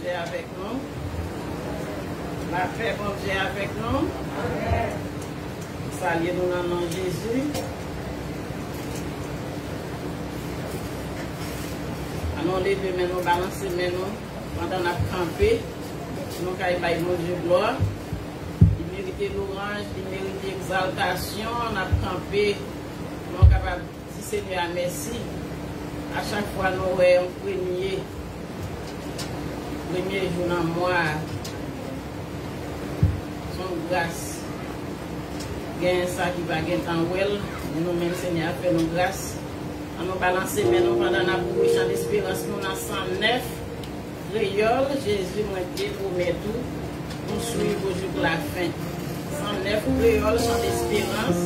Dieu avec nous. La paix, bon Dieu avec nous. Salut nous dans le nom de Jésus. Allons lever mais nous balancer mais nous pendant notre campé. Nous avons mon Dieu gloire. Il mérite l'orange, il mérite l'exaltation. On a campé. Nous sommes capables de dire Seigneur merci. À chaque fois nous voyons premier jour dans le mois. Son grâce. Gain ça qui va gagner en well. Nous même Seigneur fait nos grâces. Nous balancer mais nous pendant la bouche en espérance nous dans 109 créole Jésus m'a dit promet tout nous suivre jusqu'à la fin 109 créole sans espérance.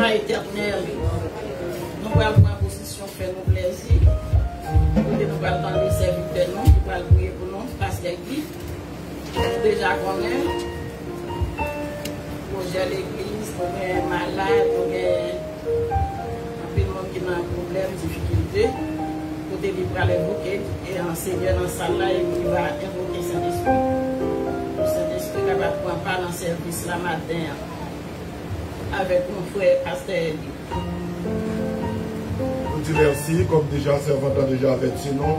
Papa éternel, nous allons prendre position, faire nos plaisirs. Nous allons dans les serviteurs, nous allons prier pour nous, pasteur Guy. Déjà connaît, projet de l'église, pour les malades, pour les monde qui a un problème, difficulté, pour délivrer les bouquets et enseigner dans la salle là et qui va invoquer Saint-Esprit. Le Saint-Esprit qui va prendre part dans le service la matin avec mon frère pasteur Guy. Merci, comme déjà servant a déjà averti nous,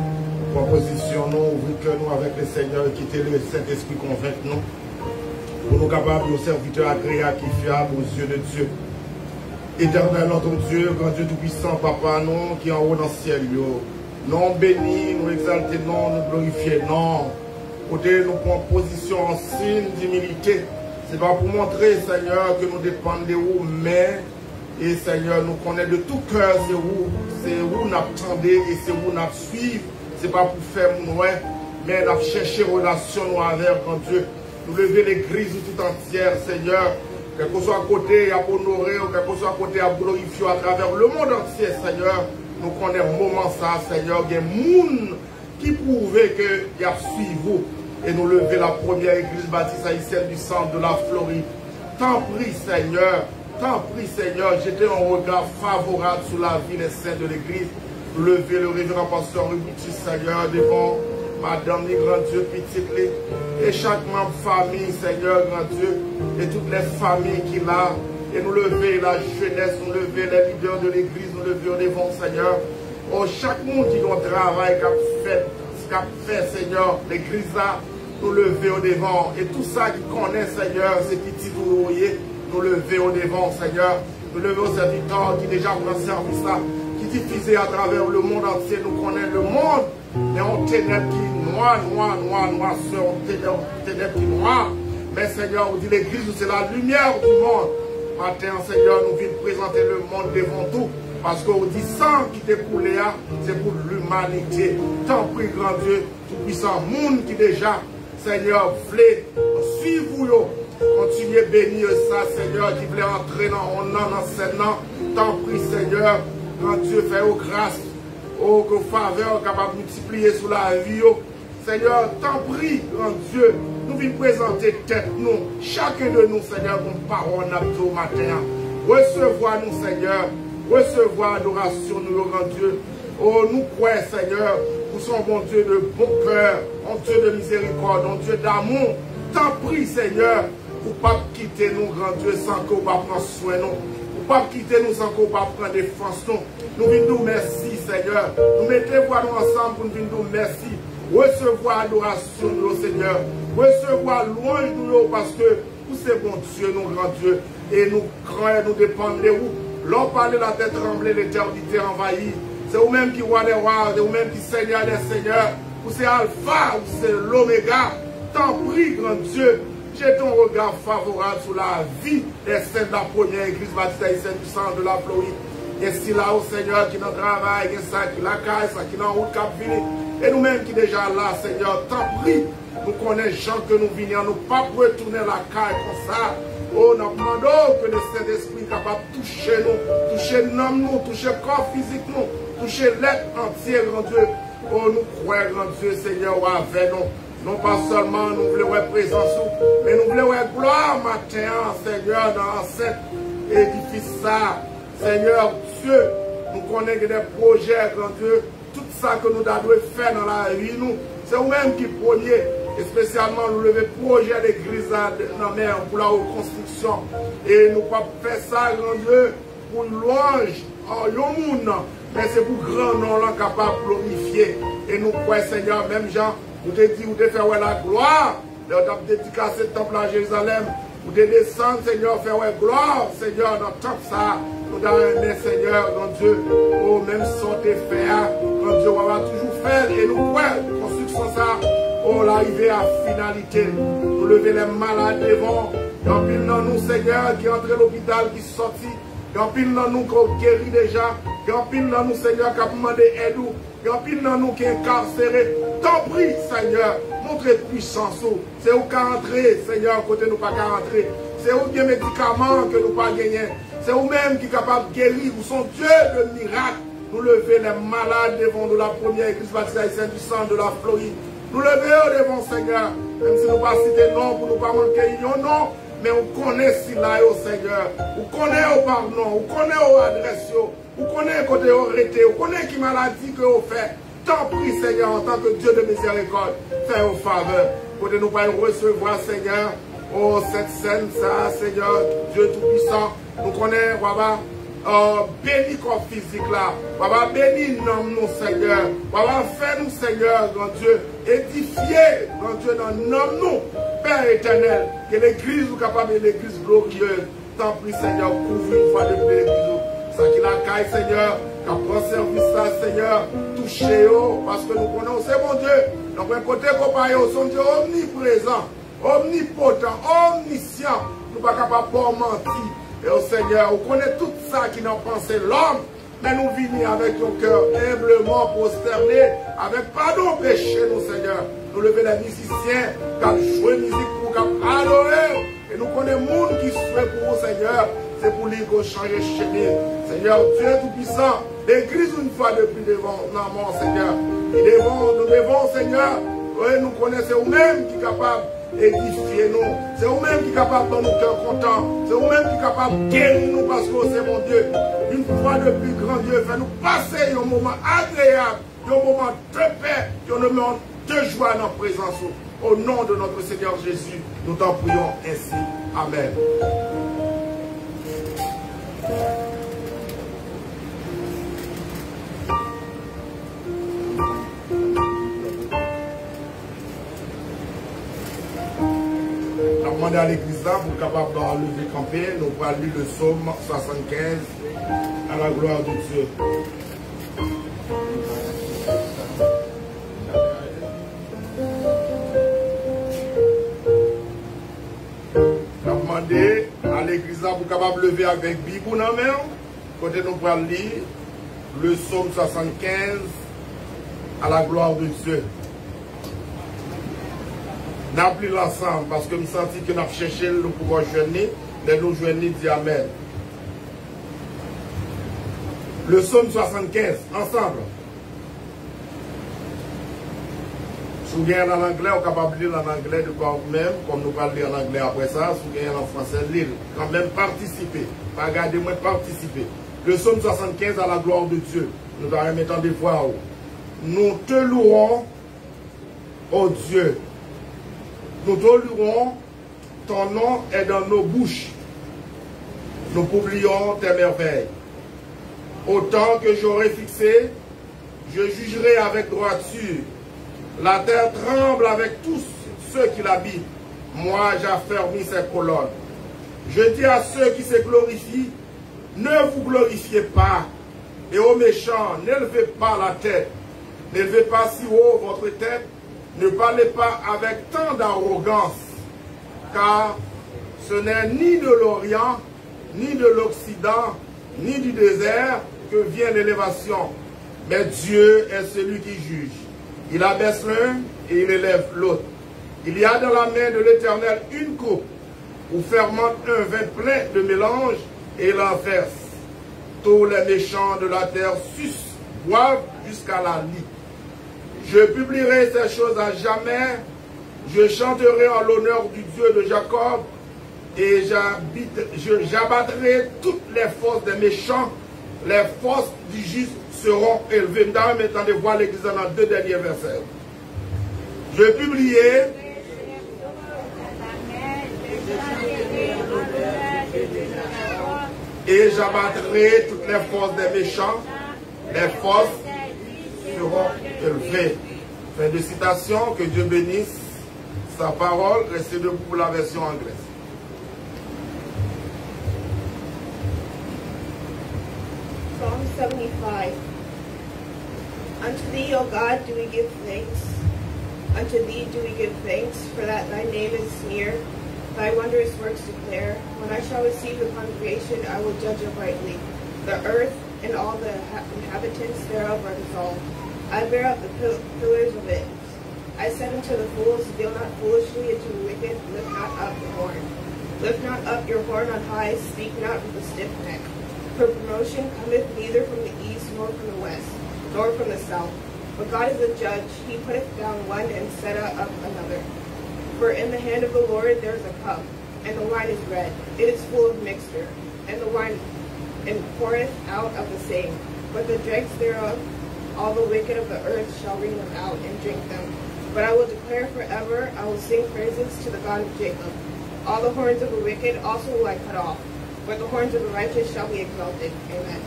proposition nous, ouvrir que nous avec le Seigneur et quitter le Saint-Esprit convaincre nous, pour nous capables de serviteurs agréables qui fiables aux yeux de Dieu. Éternel notre Dieu, grand Dieu tout-puissant, Papa, nous qui en haut dans le ciel, non béni, nous exalter, non, nous glorifier, non. Côté nous prenons position en signe d'humilité. Ce n'est pas pour montrer, Seigneur, que nous dépendons de vous, mais et Seigneur, nous connaissons de tout cœur, c'est où nous attendons et c'est où nous suivons. Ce n'est pas pour faire nous, mais nous chercher relation avec grand Dieu. Nous lever l'église tout entière, Seigneur. Quel que soit côté à honorer, ou quel que soit côté à glorifier à travers le monde entier, Seigneur. Nous connaissons moment ça, Seigneur. Il y a des gens qui prouvent qu'il y a suivi vous. Et nous lever la première église baptiste haïtienne du centre de la Floride. T'en prie, Seigneur. T'en prie, Seigneur, jetez un regard favorable sur la vie des saints de l'église. Levez le révérend pasteur Rubuti, Seigneur, devant Madame, les grand Dieu, petite, et chaque membre famille, Seigneur, grand Dieu, et toutes les familles qu'il a. Et nous lever la jeunesse, nous lever les leaders de l'église, nous lever devant, Seigneur. Oh, chaque monde qui doit travailler, qui a fait, Seigneur, l'église là, nous lever au devant. Et tout ça qui connaît, Seigneur, c'est petit douloureux. Nous lever au devant, Seigneur. Nous lever aux serviteurs qui déjà prend service là, qui diffusent à travers le monde entier. Nous connaissons le monde, mais on ténèbres qui noir, ténèbres qui noir. Mais Seigneur, on dit l'église, c'est la lumière du monde. Matin, Seigneur, nous venons présenter le monde devant tout. Parce qu'on dit sang qui t'écoule là, c'est pour l'humanité. Tant pis, grand Dieu, tout puissant monde qui déjà, Seigneur, voulait suivre. Continuez à bénir ça, Seigneur, qui voulait entrer dans l'enseignement. Tant pis, Seigneur, quand Dieu fait aux grâces, aux faveurs, capable de multiplier sur la vie. Seigneur, tant pis, grand Dieu, nous venons présenter tête, nous, chacun de nous, Seigneur, comme parole au matin. Recevoir nous, Seigneur, recevoir adoration, nous, grand Dieu. Oh, nous croyons, Seigneur, nous sommes bon Dieu de bon cœur, un Dieu de miséricorde, un Dieu d'amour. Tant pis, Seigneur, pour ne pas quitter nous, grand Dieu, sans qu'on va prendre soin de nous. Pour ne pas quitter nous sans qu'on va prendre défense nous. Nous venons nous merci, Seigneur. Nous mettons voix nous ensemble pour nous venir nous merci. Recevoir adoration, nous, Seigneur. Recevoir louange, nous, parce que vous c'est bon Dieu, nous, grand Dieu. Et nous croyons, nous dépendons de vous. L'on parle de la tête tremblée, l'éternité envahie. C'est vous-même qui roi des rois, c'est vous-même qui Seigneur des seigneurs. Vous c'est Alpha, vous c'est l'Oméga. T'en prie, grand Dieu. J'ai ton regard favorable sur la vie des saints de la première église baptiste haïtienne du centre de la Floride. Et si là, au Seigneur, qui dans le travail, ça qui la caille, ça qui dans la route cap vini. Et nous-mêmes qui déjà là, Seigneur, t'en prie. Nous connaissons gens que nous venions, nous pas pour retourner la caille comme ça. Oh, nous demandons que le Saint-Esprit est capable de toucher nous, toucher l'homme, toucher le corps physique, toucher l'être entier, grand Dieu. Oh, nous croyons, grand Dieu, Seigneur, avec nous. Non pas seulement nous voulons voir présence, mais nous voulons voir gloire matin, Seigneur, dans cet édifice ça. Seigneur Dieu, nous connaissons des projets, grand Dieu, tout ça que nous devons faire dans la vie, nous, c'est vous-même qui preniez, et spécialement nous lever projet d'église dans la mer pour la reconstruction. Et nous ne pas faire ça, grand Dieu, pour louange en monde, mais c'est pour grand nom là capable de glorifier. Et nous croyons, Seigneur, même Jean. Vous te dit, vous te faire la gloire. Vous te dédicacer le temple à Jérusalem. Vous te descendre, Seigneur, faire gloire, Seigneur, dans le temple ça. Nous avons Seigneur, grand Dieu, oh, même si on te fait, grand Dieu, on va toujours faire. Et nous croyons, construction ça, oh, l'arrivée à finalité. Nous lever les malades devant. Dans pile dans nous, Seigneur, qui entre à l'hôpital, qui sorti. Dans pile dans nous, qui guérit déjà. Dans pile dans nous, Seigneur, qui a demandé aide. Dans pile dans nous, qui est incarcéré. T'en prie, Seigneur, montrez puissance. C'est où qu'à entrer, Seigneur, côté nous pas qu'à entrer. C'est où des médicaments que nous pas gagner. C'est vous-même qui est capable de guérir. Vous sont Dieu de miracles. Nous lever les malades devant nous, la première église baptisée haïtienne du sang de la Floride. Nous lever devant Seigneur. Même si nous ne pas citer non pour nous pas manquer non. Mais on connaît si là au Seigneur. On connaît au pardon. On connaît au adresse. On connaît côté au arrêté. On connaît qui maladie que vous fait. Tant pis Seigneur en tant que Dieu de miséricorde. Fais au faveur. Côté nous pas recevoir Seigneur. Oh, cette scène, ça, Seigneur, Dieu Tout-Puissant, nous connaissons, Papa, béni comme physique là, Papa, béni nous, Seigneur, Papa, fais-nous, Seigneur, grand Dieu, édifier, grand Dieu, dans nous, Père éternel, que l'église soit capable de l'église glorieuse, tant pis, Seigneur, couvre une fois de plus l'église, ça qui la caille, Seigneur, qu'à prendre service ça, Seigneur, touchez-vous, parce que nous connaissons, c'est mon Dieu, donc, un côté compagnon, son Dieu omniprésent, omnipotent, omniscient, nous ne sommes pas capables de mentir. Et au Seigneur, on connaît tout ça qui n'a pensé l'homme, mais nous venons avec nos cœurs humblement prosterné, avec pardon péché, nous Seigneur. Nous lever les musiciens, qui jouent musique pour qui adorer. Et nous connaissons le monde qui souhaite pour vous, Seigneur. C'est pour lui qu'on change de chemin. Seigneur, Dieu Tout-Puissant, l'église une fois de plus devant nous, Seigneur. Et nous devons, Seigneur, nous connaissons vous-même qui est capable édifier nous. C'est vous-même qui est capable de nous cœur content. C'est vous-même qui est capable de guérir nous parce que c'est mon Dieu. Une fois de plus grand Dieu, fait nous passer un moment agréable, un moment de paix, un moment de joie dans la présence. Au nom de notre Seigneur Jésus, nous t'en prions ainsi. Amen. Demander à l'église là pour capable de lever camper, nous allons lire le psaume 75 à la gloire de Dieu. Demander à l'église là pour capable lever avec Bible dans la main, côté nous allons lire le psaume 75 à la gloire de Dieu. Nous appelons l'ensemble parce que nous sentons que nous avons cherché le pouvoir joindre, mais nous joignons dit Amen. Le psaume 75, ensemble. Si vous avez en anglais, vous êtes capable de lire en anglais de quoi vous-même, comme nous parlons en anglais après ça. Si vous avez en français, lire. Quand même participer. Pas garder moi participer. Le psaume 75 à la gloire de Dieu. Nous allons mettre des voix. Nous te louons, ô Dieu. Nous te louons, ton nom est dans nos bouches. Nous publions tes merveilles. Autant que j'aurai fixé, je jugerai avec droiture. La terre tremble avec tous ceux qui l'habitent. Moi, j'affermis ses colonnes. Je dis à ceux qui se glorifient, ne vous glorifiez pas. Et aux méchants, n'élevez pas la tête. N'élevez pas si haut votre tête. Ne parlez pas avec tant d'arrogance, car ce n'est ni de l'Orient, ni de l'Occident, ni du désert que vient l'élévation. Mais Dieu est celui qui juge. Il abaisse l'un et il élève l'autre. Il y a dans la main de l'Éternel une coupe où fermente un vin plein de mélange et il en verse. Tous les méchants de la terre sucent, boivent jusqu'à la lie. Je publierai ces choses à jamais. Je chanterai en l'honneur du Dieu de Jacob et j'abattrai toutes les forces des méchants. Les forces du juste seront élevées. Nous mettons des voix l'église dans les deux derniers versets. Je publierai et j'abattrai toutes les forces des méchants. Les forces seront élevées. Fin de citation, que Dieu bénisse sa parole. Restez debout pour la version anglaise. Psalm 75. Unto thee, O God, do we give thanks. Unto thee do we give thanks, for that thy name is near. Thy wondrous works declare. When I shall receive the congregation, I will judge uprightly. The earth and all the inhabitants thereof are dissolved. I bear up the pillars of it. I said unto the fools, deal not foolishly, and to the wicked, lift not up the horn. Lift not up your horn on high, speak not with a stiff neck. For promotion cometh neither from the east, nor from the west, nor from the south. But God is a judge, he putteth down one and setteth up another. For in the hand of the Lord there is a cup, and the wine is red, it is full of mixture, and the wine and poureth out of the same. But the dregs thereof, all the wicked of the earth shall wring them out and drink them. But I will declare forever, I will sing praises to the God of Jacob. All the horns of the wicked also will I cut off, but the horns of the righteous shall be exalted. Amen.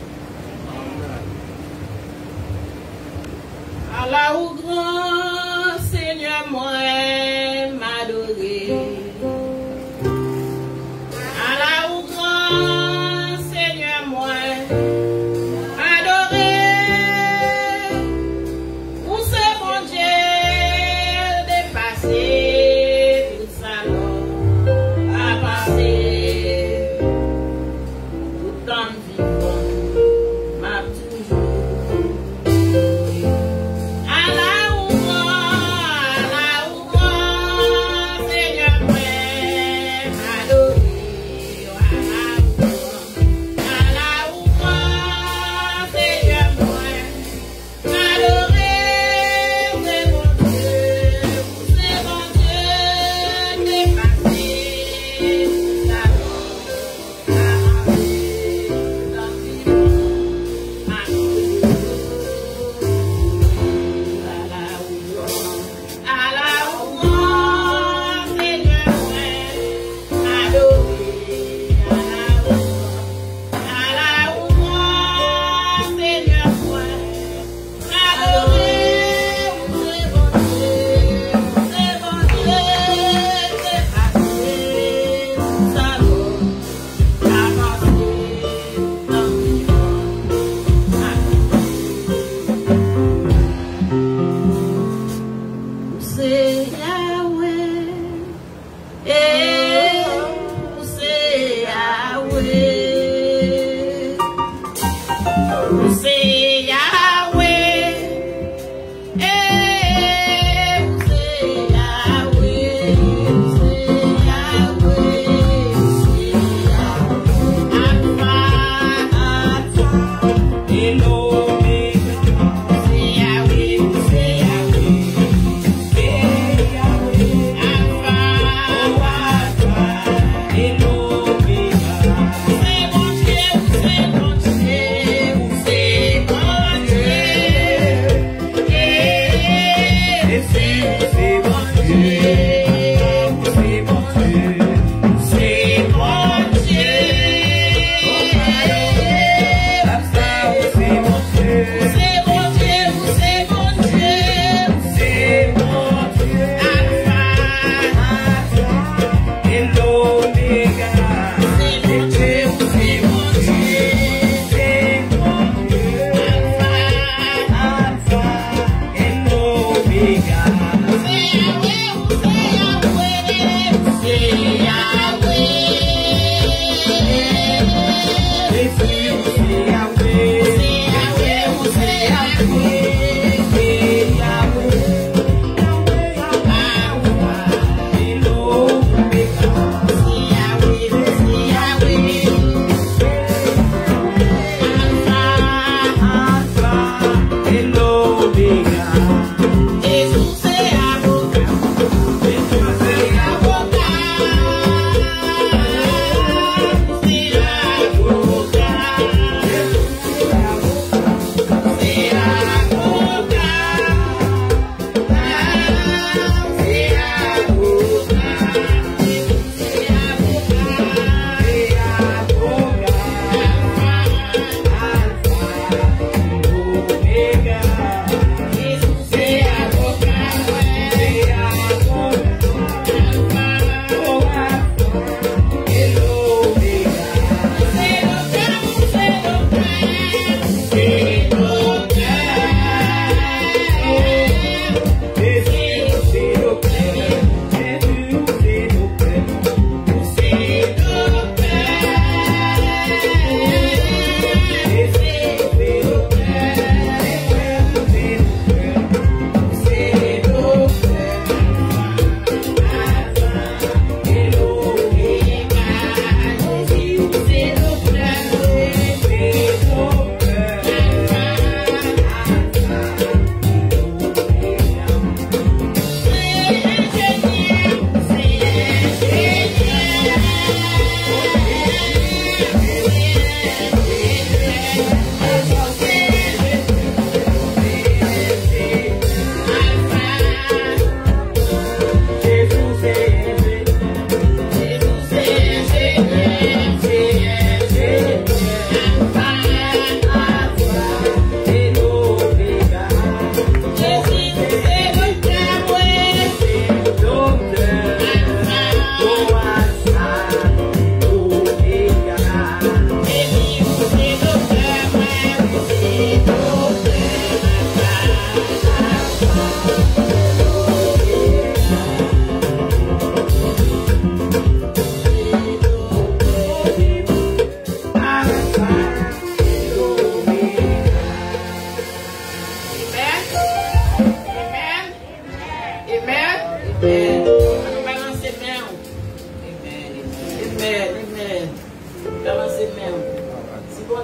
Allah ou grand Seigneur moi m'adorer. Allah ou grand Seigneur moi m'adorer. Où c'est mon Dieu dépasser tout ça à passer tout temps vivant m'a toujours. Allah ou grand Seigneur moi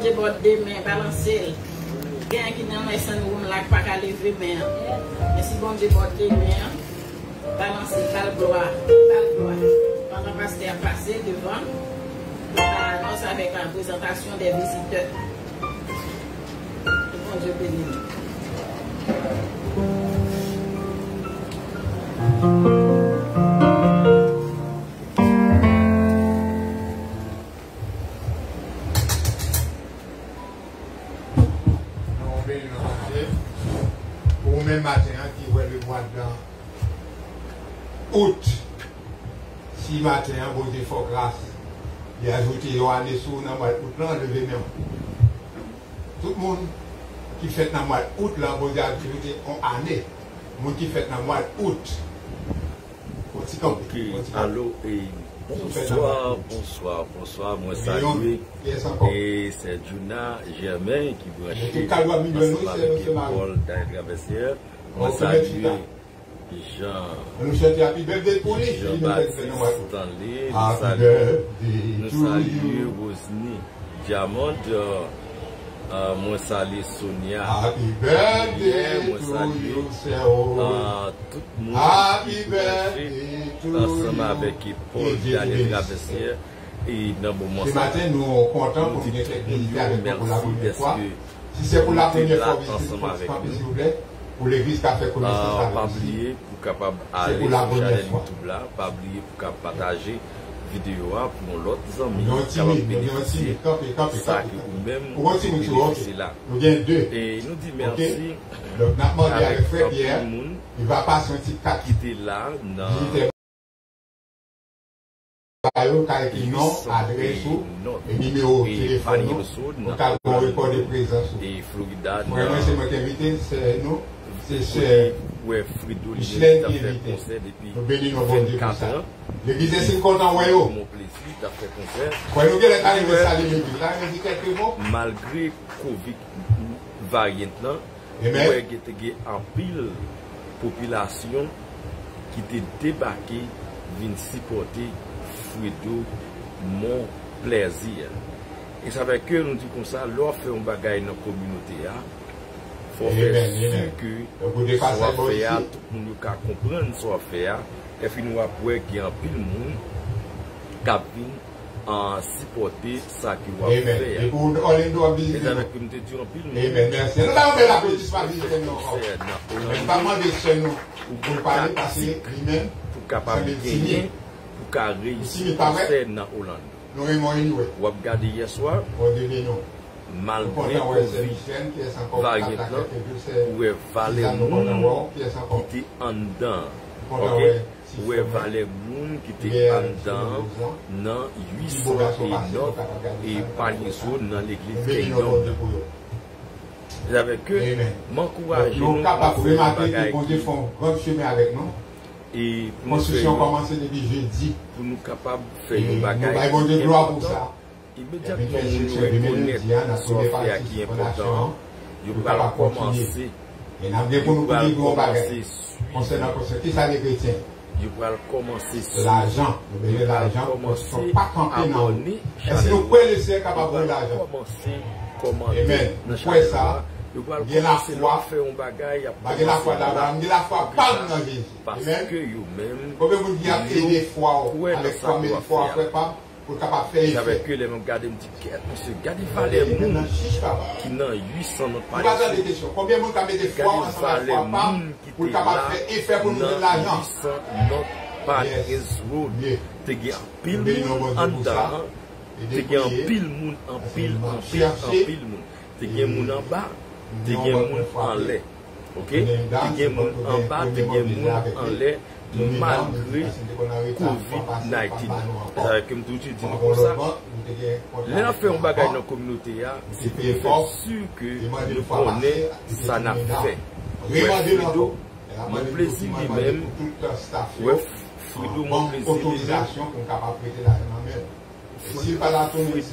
déborde des mains, balancer. Quelqu'un qui n'a pas de room là, pas qu'à lever main. Mais si bon déborde des mains, balancer, pas le gloire. Pendant que pasteur a passé devant, on annonce avec la présentation des visiteurs. Que bon Dieu bénisse. Pour même matin qui voit le mois d'août, si matin, bon Dieu, faut grâce. Il a ajouté année sous dans le mois d'août, là, levé même. Tout le monde qui fait dans le mois d'août, là, bon Dieu, a ajouté en année. Le monde qui fait dans le mois d'août. Ok, allô et bonsoir, moi salut. Et c'est Juna Germain qui branche ensemble avec Paul Traversière. Moi salut Jean-Baptiste Stanley, nous saluons Rosny Diamond, moi salut Sonia. Happy birthday moi to salut you, tout le monde Happy qui birthday to ensemble you. avec Paul Daniel Traversière et dans le moment Ce matin, nous sommes contents pour venir visiter avec nous pour la première fois. Si c'est pour la première fois, visitez s'il vous plaît, pour l'église qui a fait connaissance pas avec oublier pour capable aller sur la chaîne YouTube là, pas oublier pour capable partager vidéo pour l'autre amis capable bénéficier ça que ou même bénéficier là. Nous avons deux. Et nous dit merci. Donc, nous avons demandé avec Frère tout Pierre, le monde il va passer un petit carte qui était là dans avec nom, adresse et numéro de téléphone pour qu'elle ait un record de présence. et Florida Vraiment, c'est moi qui invite, c'est nous, c'est ouais Frido Micheline il a qui fait invite. concert depuis Nous bénissons bon Dieu pour 24 ça. ans. L'église est si content, ouais, oh. Mon plaisir t'as fait concert Quand nous allons arriver à l'église, là, on dit quelques mots. malgré Covid variant là Amen. ouais il y a en pile population qui était débarqué vient supporter Frido mon plaisir. Et ça fait que nous disons comme ça, l'on fait un bagage dans la communauté. Il faut faire sûr que soit fait, tout le monde peut comprendre soit fait. Et puis nous avons qu'il y a un pile de monde qui vient en supporter ça qui va faire. Et pour Orlando, Et ça fait que nous te disons un pile de monde. Amen. Merci. Nous avons fait l'applaudissement visiter nous. Mais pas moi de chez nous. Pour parler parce que lui-même, pour capable de gagner, pour qu'à réussir dans Hollande. nous aimons une ouais. Ou regardez hier soir, On devient nous. malgré Covid variant là, où est Valais Moun qui était en dedans. Ok? Où est Valais Moun qui était en dedans dans 800 et Paniso dans l'église Kingdom. Avec que m'encourage nous capables de remarquer que Dieu fait un grand chemin avec nous. et pour nous Construction commence depuis jeudi. pour nous capables de faire Nous une bagaille avons de gloire pour ça. immédiatement nous reconnaître ce fait qui est important. Nous allons commencer. Et nous avons pour nous dire gros bagaille. Concernant qui ça les chrétiens. Nous allons commencer L'argent, nous avons l'argent, nous ne sommes pas campés dans. Est-ce que nous pouvons laisser capable de l'argent? Amen. Nous pouvons ça. Nous allons Bien la commencer foi. à faire un bagage. Bagay la foi d'Abraham, bagay la foi pas dans Jésus. Parce Amen. que vous-même, Combien vous dites aider foi Ouais, avec ça foi, mais doit foi faire. après pas pour capable faire avec effet. que les mêmes gardés me disent, monsieur, gardez Valais Moun Non, chiche pas. qui n'a 800 notre Vous posez des questions. Combien de monde qui a mis des foi ensemble avec foi pas pour capable faire effet pour nous donner de l'argent? Te gen pile moun an dan, te gen pile moun an pile moun, te gen moun an ba, te gen moun an lè. Ok? Te gen moun an ba, te gen moun an lè, malgré COVID-19. Ça veut dire que je dis comme ça. Là, on fait un bagage dans la communauté, c'est pour faire sûr que nous connaissons ça n'a fait. Frido, mon plaisir lui-même, ouais, Frido, mon plaisir autorisation pour capable prêter l'argent même. Si pas la tourner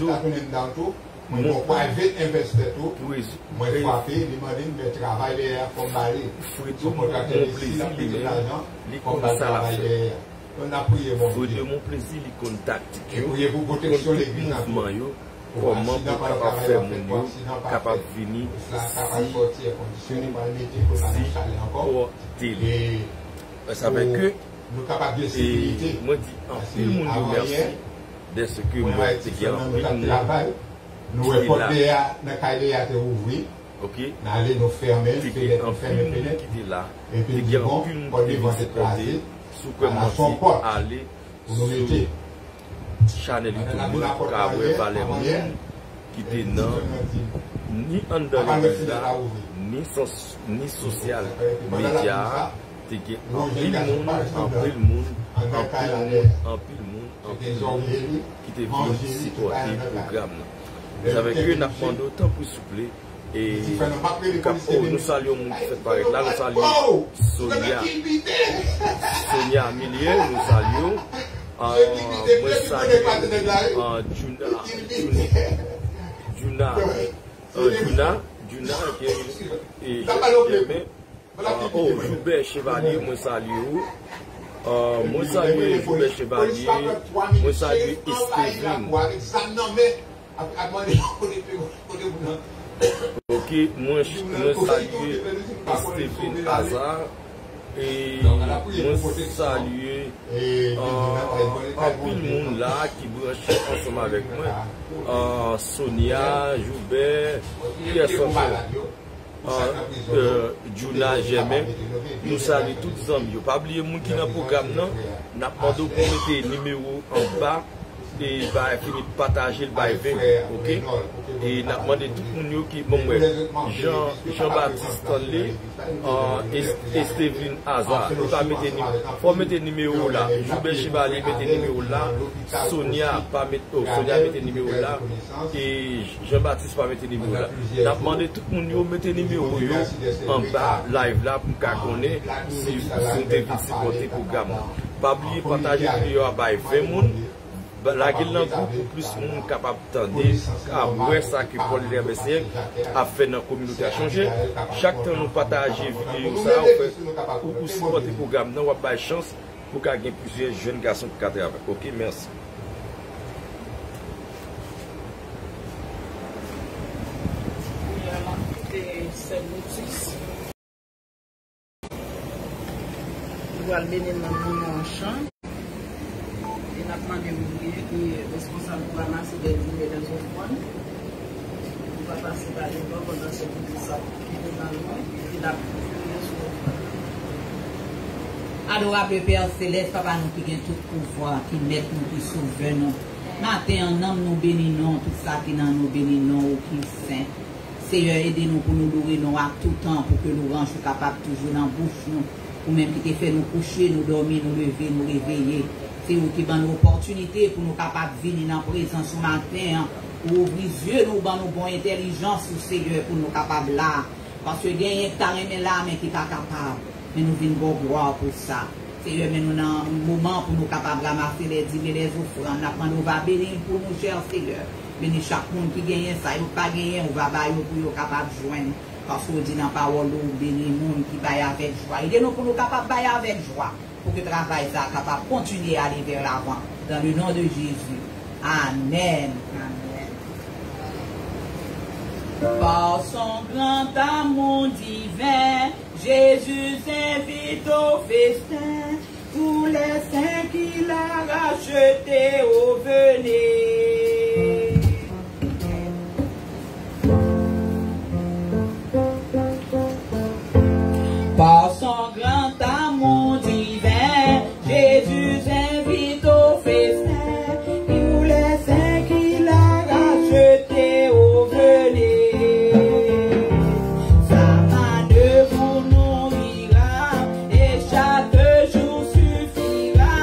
dans tout, mon private investor tout, moi frapper, demander de travailler comme balai. Frido, mon plaisir lui-même, il connaît ça la fait. On a prié mon Frido, mon plaisir, il contacte. Et priez pour protection de l'église. Mouvement, comment pour capable faire mon capable venir si porter. Ça veut que et moi dis en pile monde merci de ce que moi c'est qui en pile nous reporter dans cahier à ouvrir. OK, n'aller nous fermer qui était là et puis il y a une portée sous comment aller sur Chanel YouTube pour avoir parler qui était non ni en dans ni social média qui est en pile monde qui était venu supporter le programme. Ça veut que n'a pas d'autant pour souple. Et nous saluons mon fait paraître là, nous saluons Sonia Millier, nous saluons Juna Joubert Chevalier, moi saluons Joubert Chevalier, moi saluons Estéphane. Ok, moi saluer Stéphane Hazard et moi saluer un peu de monde là qui branche ensemble avec moi. Sonia, Joubert, Juna Germain, nous saluons tous les amis. Pas oublier les gens qui dans le programme, nous avons demandé pour mettre le numéro en bas. Et va finir de partager le bail, ok? Et n'a demandé tout le monde qui bon Jean-Baptiste Stanley et Stéphane Hazard. Il va mettre faut mettre le numéro là. Joubert Chevalier mettre le numéro là. Sonia mettre le numéro là. Et Jean-Baptiste pas mettre le numéro là. N'a demandé tout le monde mettre le numéro en bas live là pour qu'on connaisse si vous avez supporter le programme. Pas oublier partager la vidéo à bail 20 personnes. La gueule d'un groupe pour plus de monde capable d'entendre après ça que Paul Lermessier a fait dans la communauté a changé. Chaque temps nous partager vidéo ça ou supporter le programme, nous avons pas chance pour qu'il y ait plusieurs jeunes garçons qui travaillent. OK, merci. Nous allons venir dans mon champ. On a demandé ouvrier qui est responsable pour ramasser des dîners dans son fond. On va passer par les bords pendant ce petit sac qui est dans le monde et la pluie sur le fond. Adorable Père Céleste, Papa, nous qui avons tout pouvoir, qui met nous, qui sauve nous. Matin, en homme, nous bénissons, tout ça qui dans nous bénissons, qui est saint. Seigneur, aidez-nous pour nous louer nous à tout temps, pour que nous rendions capables toujours dans la bouche, nous. Ou même qui te fait nous coucher, nous dormir, nous lever, nous réveiller. C'est vous qui donne l'opportunité pour nous capables de venir dans la présence ce matin, pour ouvrir les yeux, nous donne bonne intelligence, Seigneur, pour nous capables là. Parce que il y a un qui là, mais qui n'est pas capable. Mais nous venons bon gloire pour ça. Seigneur, mais nous avons un moment pour nous capables de ramasser les dîmes et les offrandes. Nous va bénir pour nous, cher Seigneur. Bénir chaque monde qui gagne ça, il pas gagner, on va bailler pour nous capables de joindre. Parce qu'on dit dans la parole, nous bénir les gens qui baillent avec joie. Aidez-nous pour nous capables de bailler avec joie. Pour que le travail soit capable de continuer à aller vers l'avant. Dans le nom de Jésus. Amen. Amen. Par son grand amour divin, Jésus invite au festin tous les saints qu'il a rachetés au venez. Par son grand amour divin, Jésus invite au festin tous les saints qu'il a rachetés au venez. Sa main de vous nourrira et chaque jour suffira.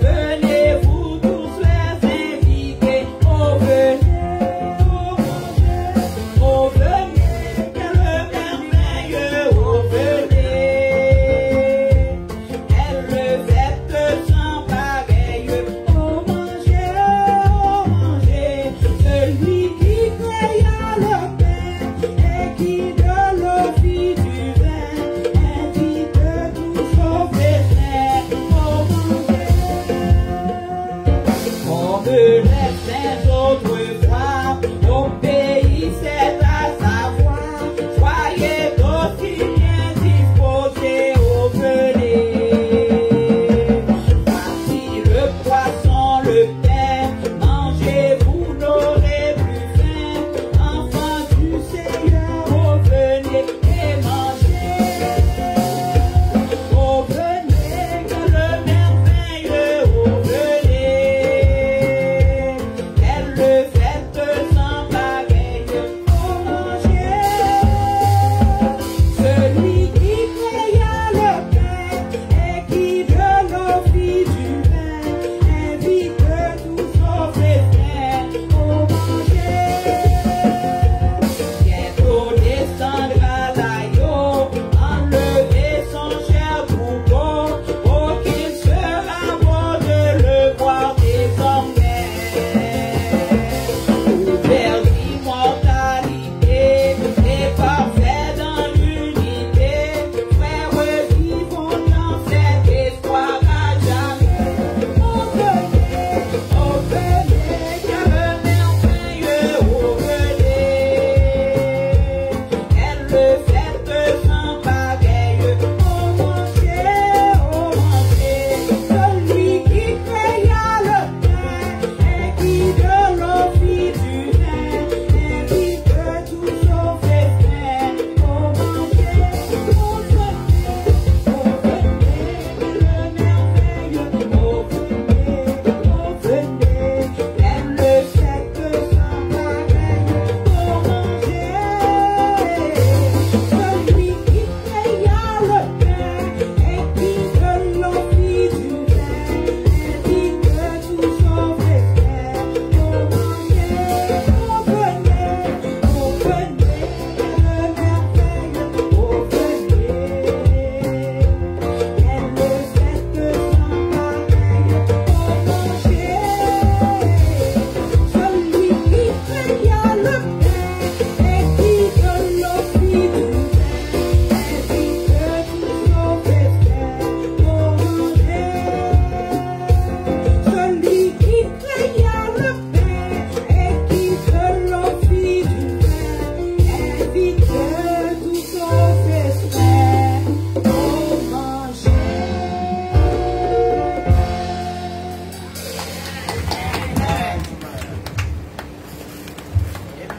Venez vous tous les invités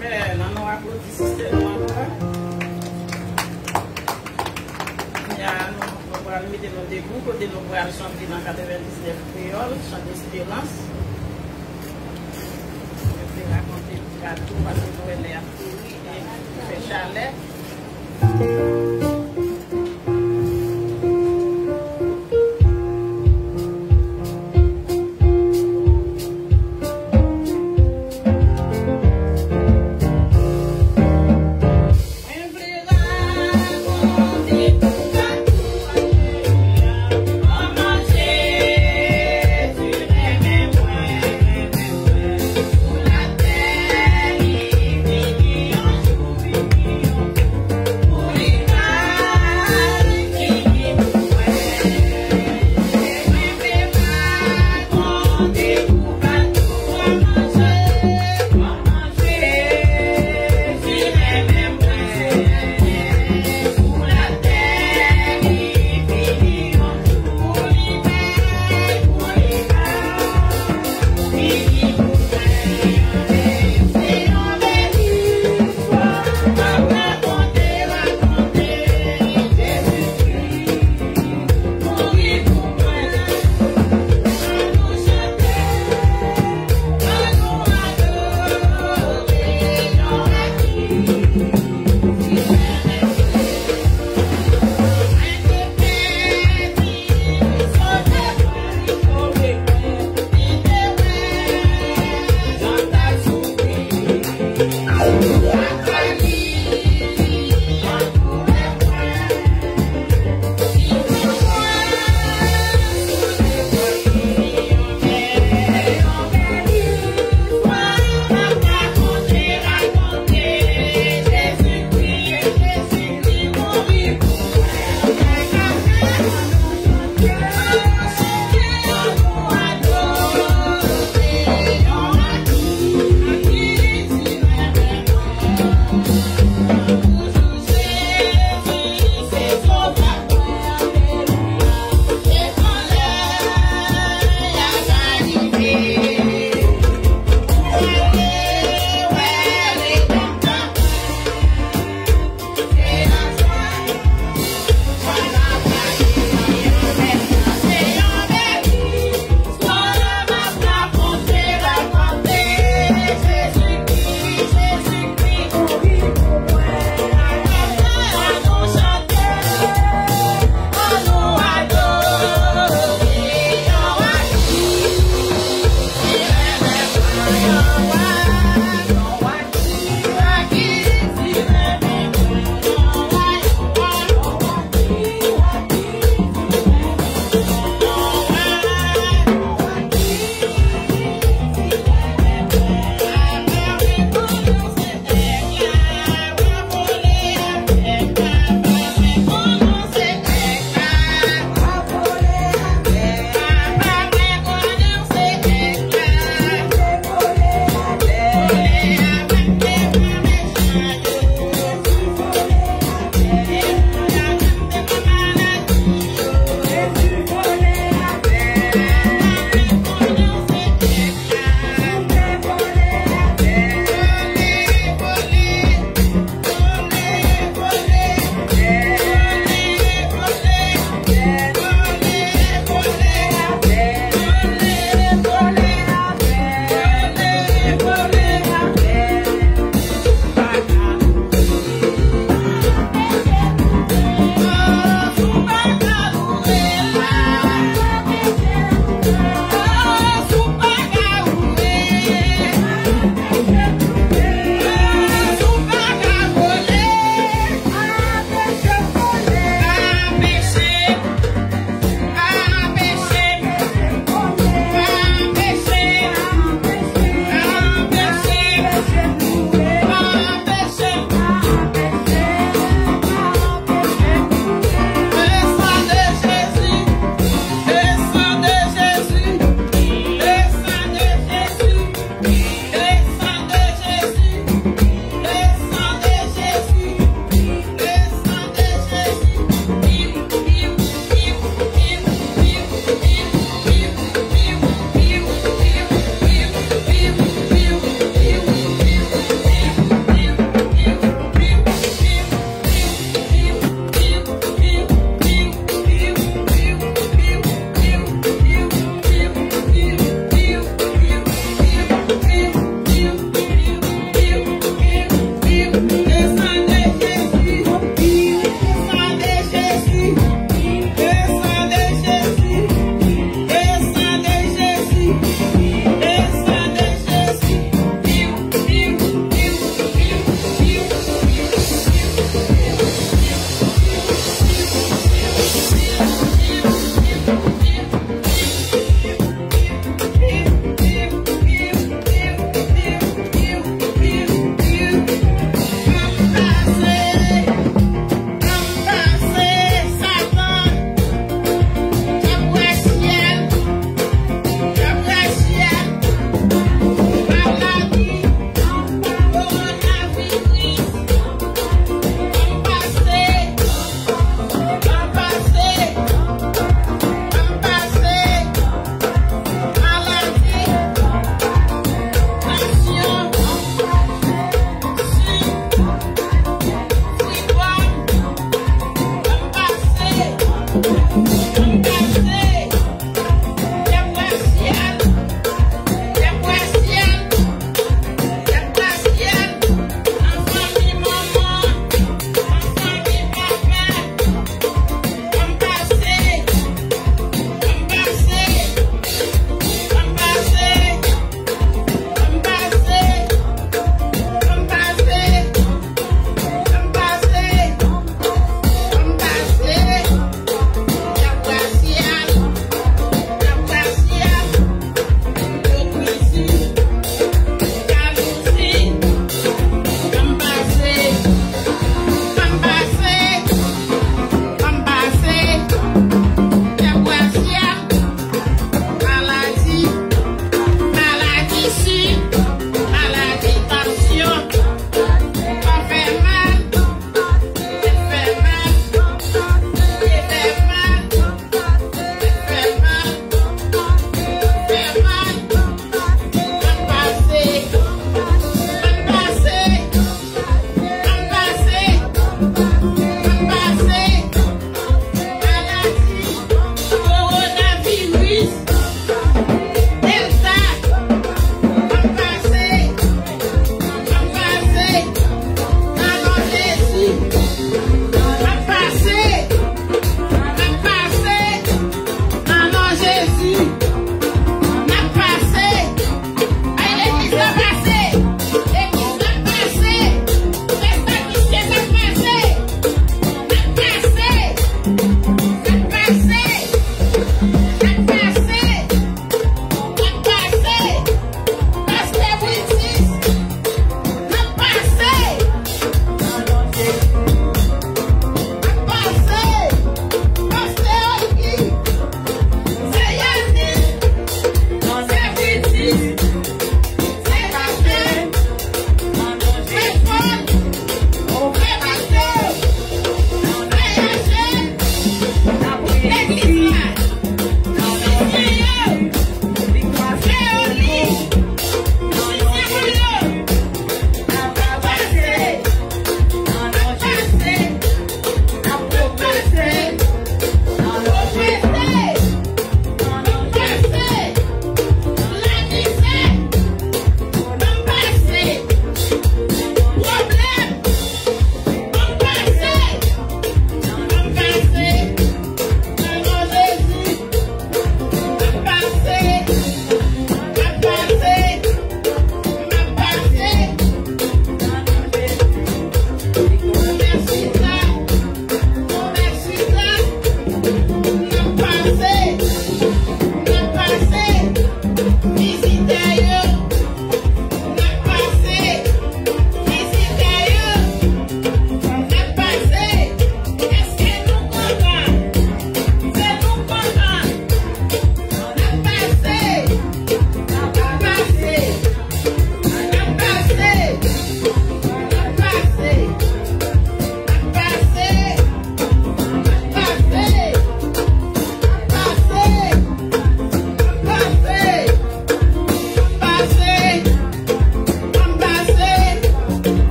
Amen. On va applaudir Sister Noire. Nous allons mettre nos debout, côté nous allons chanter dans 99 créoles, chanter Espérance. Je vais raconter le gâteau parce que nous allons faire chalet.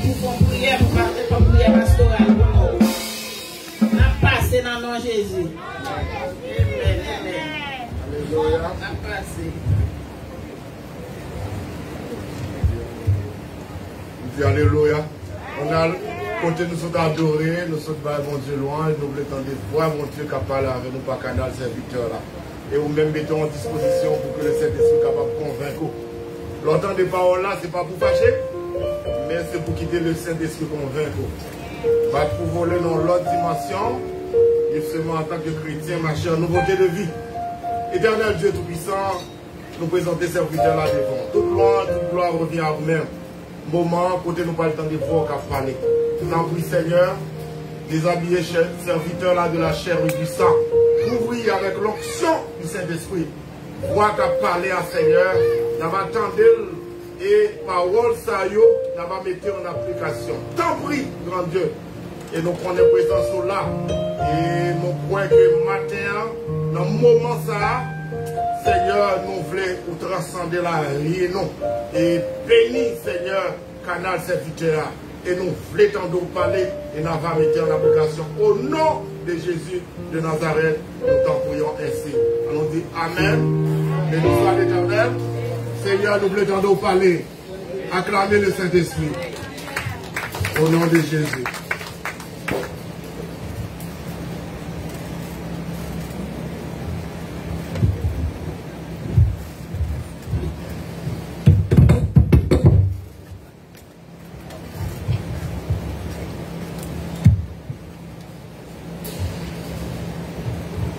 pour faire prière, pour faire prière pastorale pour nous. On a passé dans le nom de Jésus. Amen, amen. Alléluia. On a passé. Dis Alléluia. On a compté nous sommes adorés, nous sommes mon Dieu loin, nous voulons entendre voir mon Dieu qui a parlé avec nous par canal serviteur là. Et vous même mettons en disposition pour que le Saint-Esprit soit capable de convaincre. L'entendre des paroles là, ce n'est pas pour fâcher, mais c'est pour quitter le Saint-Esprit convaincre. Va pour voler dans l'autre dimension, et seulement en tant que chrétien, marcher en nouveauté de vie. Éternel Dieu Tout-Puissant, nous présenter serviteurs là devant. Toute gloire revient à vous-même. Moment, côté nous pas le temps de voir qu'à parler. Nous en prie Seigneur, déshabiller serviteurs là de la chair et du sang. Couvrir avec l'onction du Saint-Esprit. Voir qu'à parler à Seigneur, nous va attendre et parole ça yo, nous va mettre en application. T'en prie, grand Dieu. Et nous prenons présence là. Et nous croyons que matin, dans le moment ça, Seigneur, nous voulons transcender la vie, non. Et bénis, Seigneur, canal serviteur. Et nous voulons t'en parler et nous allons mettre en application. Au nom de Jésus de Nazareth, nous t'en prions ainsi. On dit Amen. Et nous soit l'Éternel. Seigneur, nous voulons t'en parler. Acclamer le Saint-Esprit. Au nom de Jésus.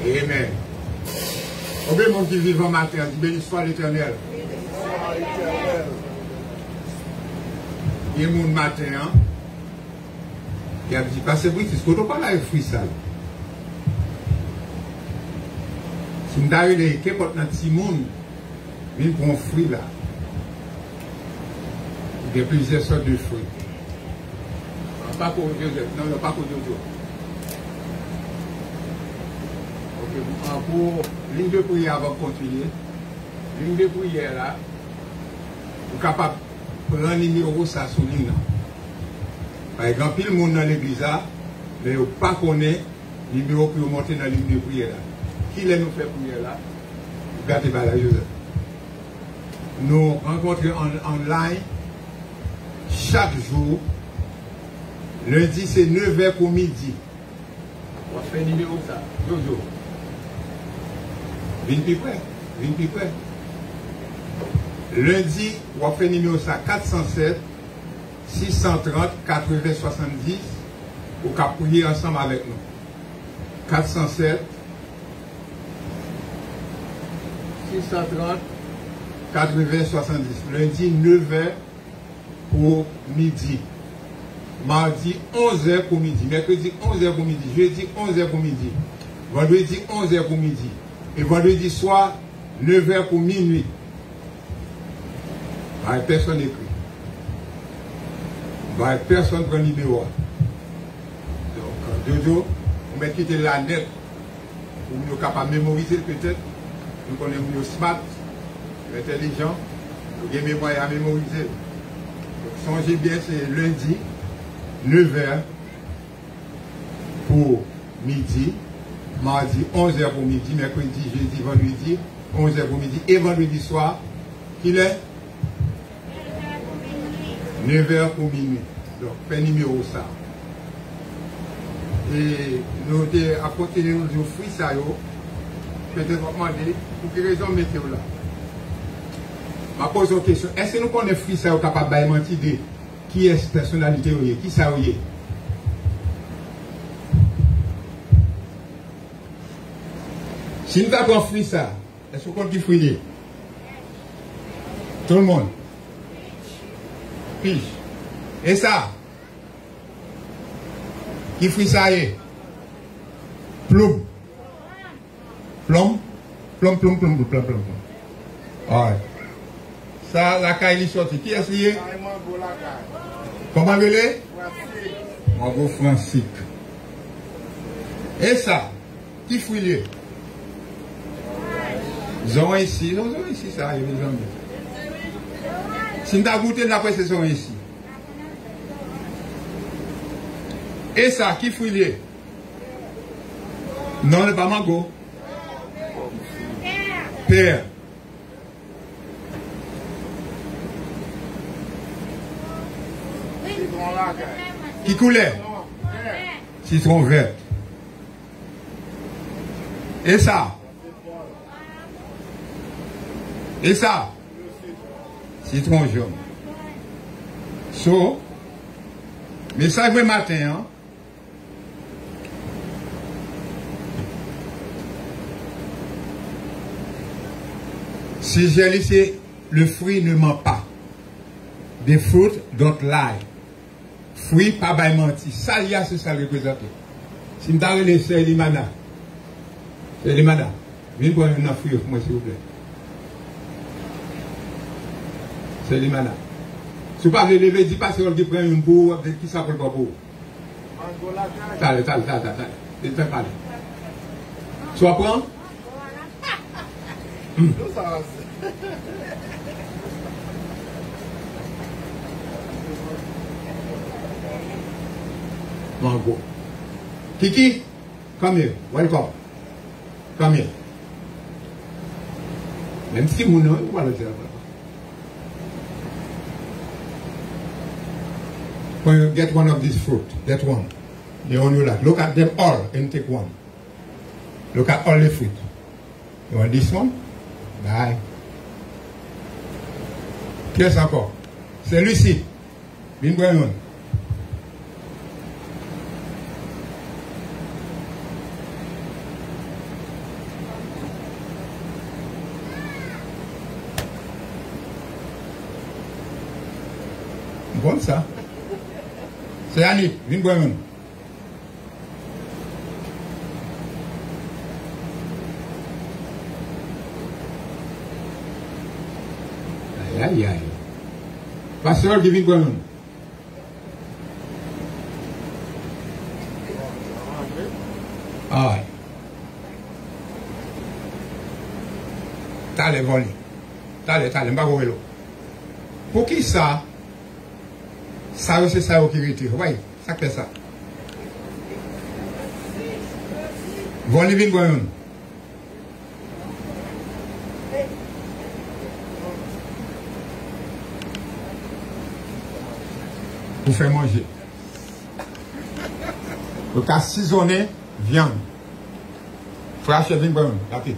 Amen. Au bien, mon qui vivant matin, béni soit l'Éternel. Il y a mon matin, il a dit, parce que oui, c'est ce qu'on parle avec fruit sale. Si nous avons les qu'importe notre petit monde, il prend fruit là. Il y a plusieurs sortes de fruits. Pas pour Joseph, non, pas pour Jojo. Pour ligne de prière avant de continuer, ligne de prière là, vous êtes capable de prendre le numéro ça sur ligne là. Par exemple, il y a le monde dans l'église là, mais vous ne pas connaître le numéro pour monter dans la ligne de prière là. Qui l'a nous fait prière là? Vous gardez pas là, Joseph. Nous rencontrons en ligne chaque jour. Lundi c'est 9h pour midi. On va faire le numéro ça. Jojo. Viens plus près. Lundi, on va faire numéro ça 407 630 80 70 pour qu'on prier ensemble avec nous. 407 630 80 70. Lundi 9h pour midi. Mardi 11h pour midi. Mercredi 11h pour midi. Jeudi 11h pour midi. Vendredi 11h pour midi. Et vendredi soir, 9h pour minuit. Personne n'écrit. Personne prend le numéro. Donc, Jojo, on va quitter la net pour nous capables de mémoriser peut-être. Nous connaissons smart, intelligent, nous avons mémoire à mémoriser. Donc, songez bien, c'est lundi, 9h pour midi. Mardi, 11h pour midi, mercredi, jeudi, vendredi, 11h pour midi, et vendredi soir, qu'il est 9h pour minuit. Donc, fait numéro ça. Et nous avons apporté nos fruits, ça, peut-être demander pour quelle raison météo là. Je pose une question. Est-ce que nous connaissons fruits, ça, capable de mentir qui est cette personnalité, qui ça, si nous avons fruit ça, est-ce qu'on compte qui fruit? Tout le monde. Pige. Et ça? Qui fruit ça est? Plomb. Plomb. Ouais. Ça, la caille est sortie. Qui est-ce qui est? Comment elle est? Mango Francique. Et ça? Qui fruit est? Zon ici, non, zon ici, ça arrive jamais. Si nous avons goûté, d'après, c'est zon ici. Et ça, qui fouille? Non, le pas mango. Père. Qui coulait? Citron vert. Et ça? Et ça? Citron jaune. So, message le matin, hein? Si j'ai laissé le fruit ne ment pas. The fruit don't lie. Fruit pas by menti. Ça y a c'est ça représente. Si m'ta relé c'est limana. C'est limana. Viens prendre un fruit pour moi s'il vous plaît. C'est limana. Si vous parlez lever, dis pas si on prend une boue, qui s'appelle pas boue. Allez. Il te parle. Tu vas prendre? Mango. Kiki, come here. Welcome. Come here. Même si mon nom, on va le dire. When you get one of these fruit, get one. The one you like. Look at them all and take one. Look at all the fruit. You want this one? Bye. Qu'est-ce encore? Celui-ci. Bien bon. Bon ça. C'est Annie, viens boire un. Aïe. Pasteur qui vient boire un. Ah ouais. T'as volé. T'as pas vélo. Pour qui ça? Ça c'est ça qui retire. Oui, ça fait ça. Bon, les vins boyons. Pour faire manger. Donc, assaisonner viande. Frère chef, vin boyons. Rapide.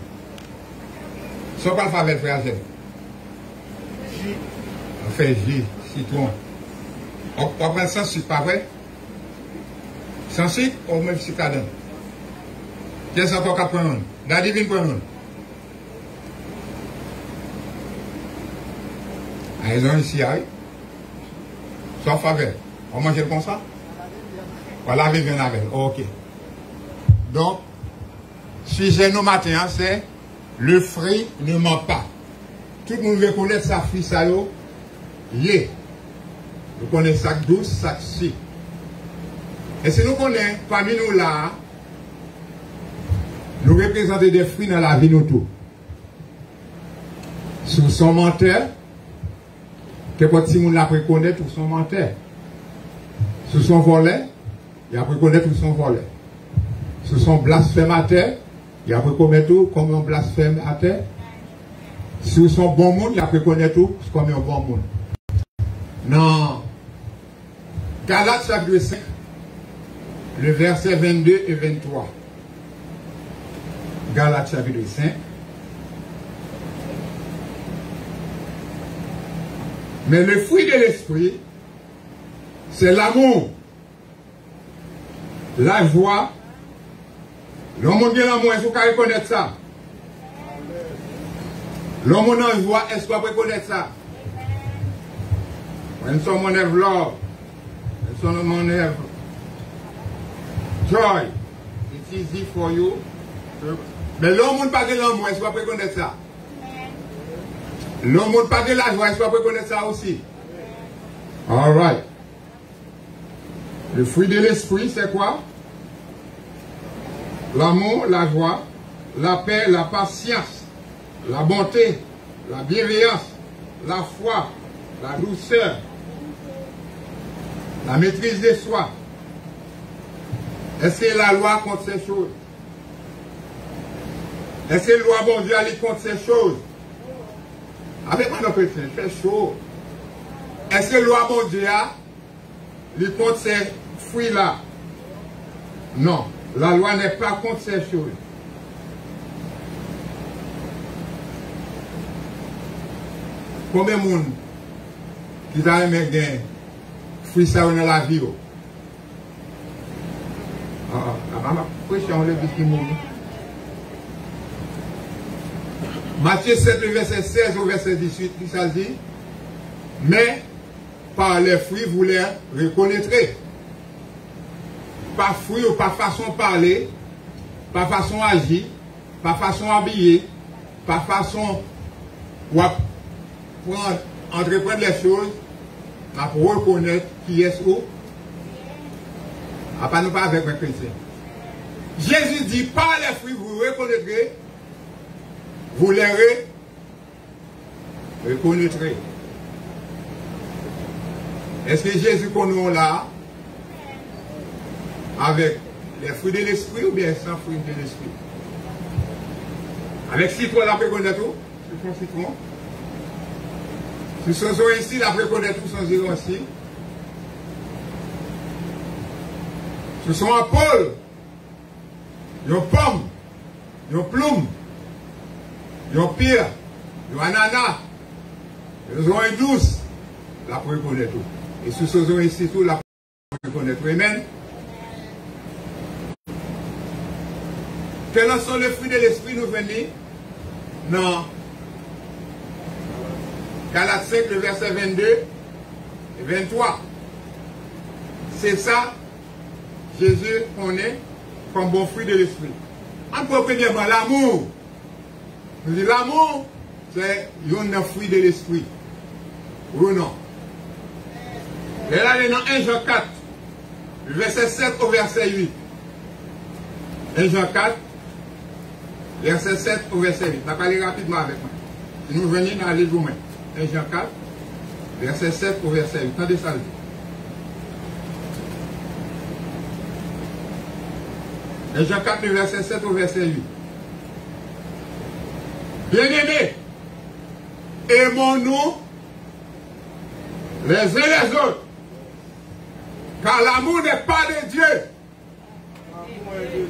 Sans pas le faire avec frère chef. On fait jus, citron. On prend sans sucre, pas vrai? Sans sucre, on met le sucre là-dedans. Qu'est-ce qu'on peut prendre? Daddy vient prendre. Ah, ils ont ici, oui. Sans faveur. On mange comme ça? Voilà, avec bien avec. Ok. Donc, sujet nous matin, c'est le fruit ne ment pas. Tout le monde veut connaître sa fruit, ça y est. Nous connaissons sac douce, sac si. Et si nous connaissons, parmi nous là, nous représentons des fruits dans la vie nous tout. Sous son menteur, que si nous l'a reconnaître tout son menteur. Sous son volet, il a reconnaître tout son volet. Sous son blasphémateur, il a reconnaître tout comme un blasphémateur. Sous son bon monde, il a reconnaître tout comme un bon monde. Non. Galates chapitre 5, le verset 22 et 23. Galates chapitre 5. Mais le fruit de l'esprit, c'est l'amour, la joie. L'homme qui est l'amour, est-ce qu'on peut reconnaître ça? L'homme en joie, est-ce qu'on peut reconnaître ça? When someone have love, when someone have joy, it's easy for you. Mais l'homme n'a pas de l'amour, est-ce qu'on peut reconnaître ça? L'homme n'a pas de la joie, est-ce qu'on peut reconnaître ça aussi? All right. Le fruit de l'esprit, c'est quoi? L'amour, la joie, la paix, la patience, la bonté, la bienveillance, la foi, la douceur, la maîtrise de soi. Est-ce que la loi contre ces choses? Est-ce que la loi, bon Dieu, elle contre ces choses? Avec moi, nos chrétiens, c'est chaud. Est-ce que la loi, bon Dieu, elle contre ces fruits-là? Non, la loi n'est pas contre ces choses. Combien de monde qui a aimé gagner fruits ça dans la vie? Matthieu 7, le verset 16 au verset 18, qui ça dit? Mais par les fruits, vous les reconnaîtrez. Par fruits ou par façon de parler, par façon d'agir, par façon d'habiller, par façon de prendre, entreprendre les choses, pour reconnaître qui est où. Pas nous pas avec un chrétien. Jésus dit, par les fruits, vous reconnaîtrez, vous les reconnaîtrez. Est-ce que Jésus connaît là avec les fruits de l'esprit ou bien sans fruits de l'esprit? Avec citron, la reconnaît tout? Citron. Si ce sont ici, la reconnaît tout sans dire aussi. Ce sont un Paul, une pomme, une plume, une pierre, une ananas, une douce, la reconnaît tout. Et si ce sont ici, tout, la reconnaît tout. Amen. Quels sont les fruits de l'esprit nous venons? Non. Galates 5, le verset 22 et 23. C'est ça, Jésus connaît comme bon fruit de l'esprit. En premièrement, l'amour. Nous disons l'amour, c'est un fruit de l'esprit. Ou non? Et là, il y a dans 1 Jean 4, le verset 7 au verset 8. 1 Jean 4, verset 7 au verset 8. Je vais parler rapidement avec moi. Si nous venons dans les jours, 1 Jean 4, verset 7 au verset 8. Attendez ça. 1 Jean 4, le verset 7 au verset 8. Bien-aimés, aimons-nous les uns les autres, car l'amour n'est pas de Dieu. L'amour est de Dieu.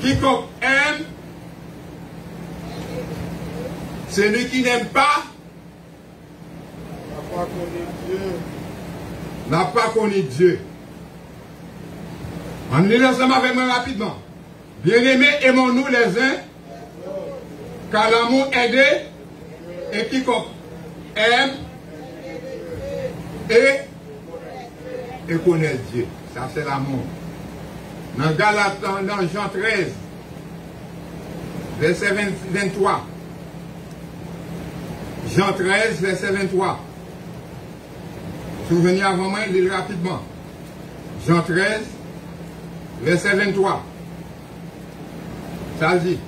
Quiconque aime, celui qui n'aime pas, n'a pas connu Dieu. On lit ensemble avec moi rapidement. Bien-aimés, aimons-nous les uns, car l'amour est de, et quiconque aime et connaît Dieu. Ça c'est l'amour. Dans Galates, dans Jean 13, verset 23. Jean 13, verset 23. Souvenez avant moi, lis rapidement. Jean 13, verset 23. Ça dit.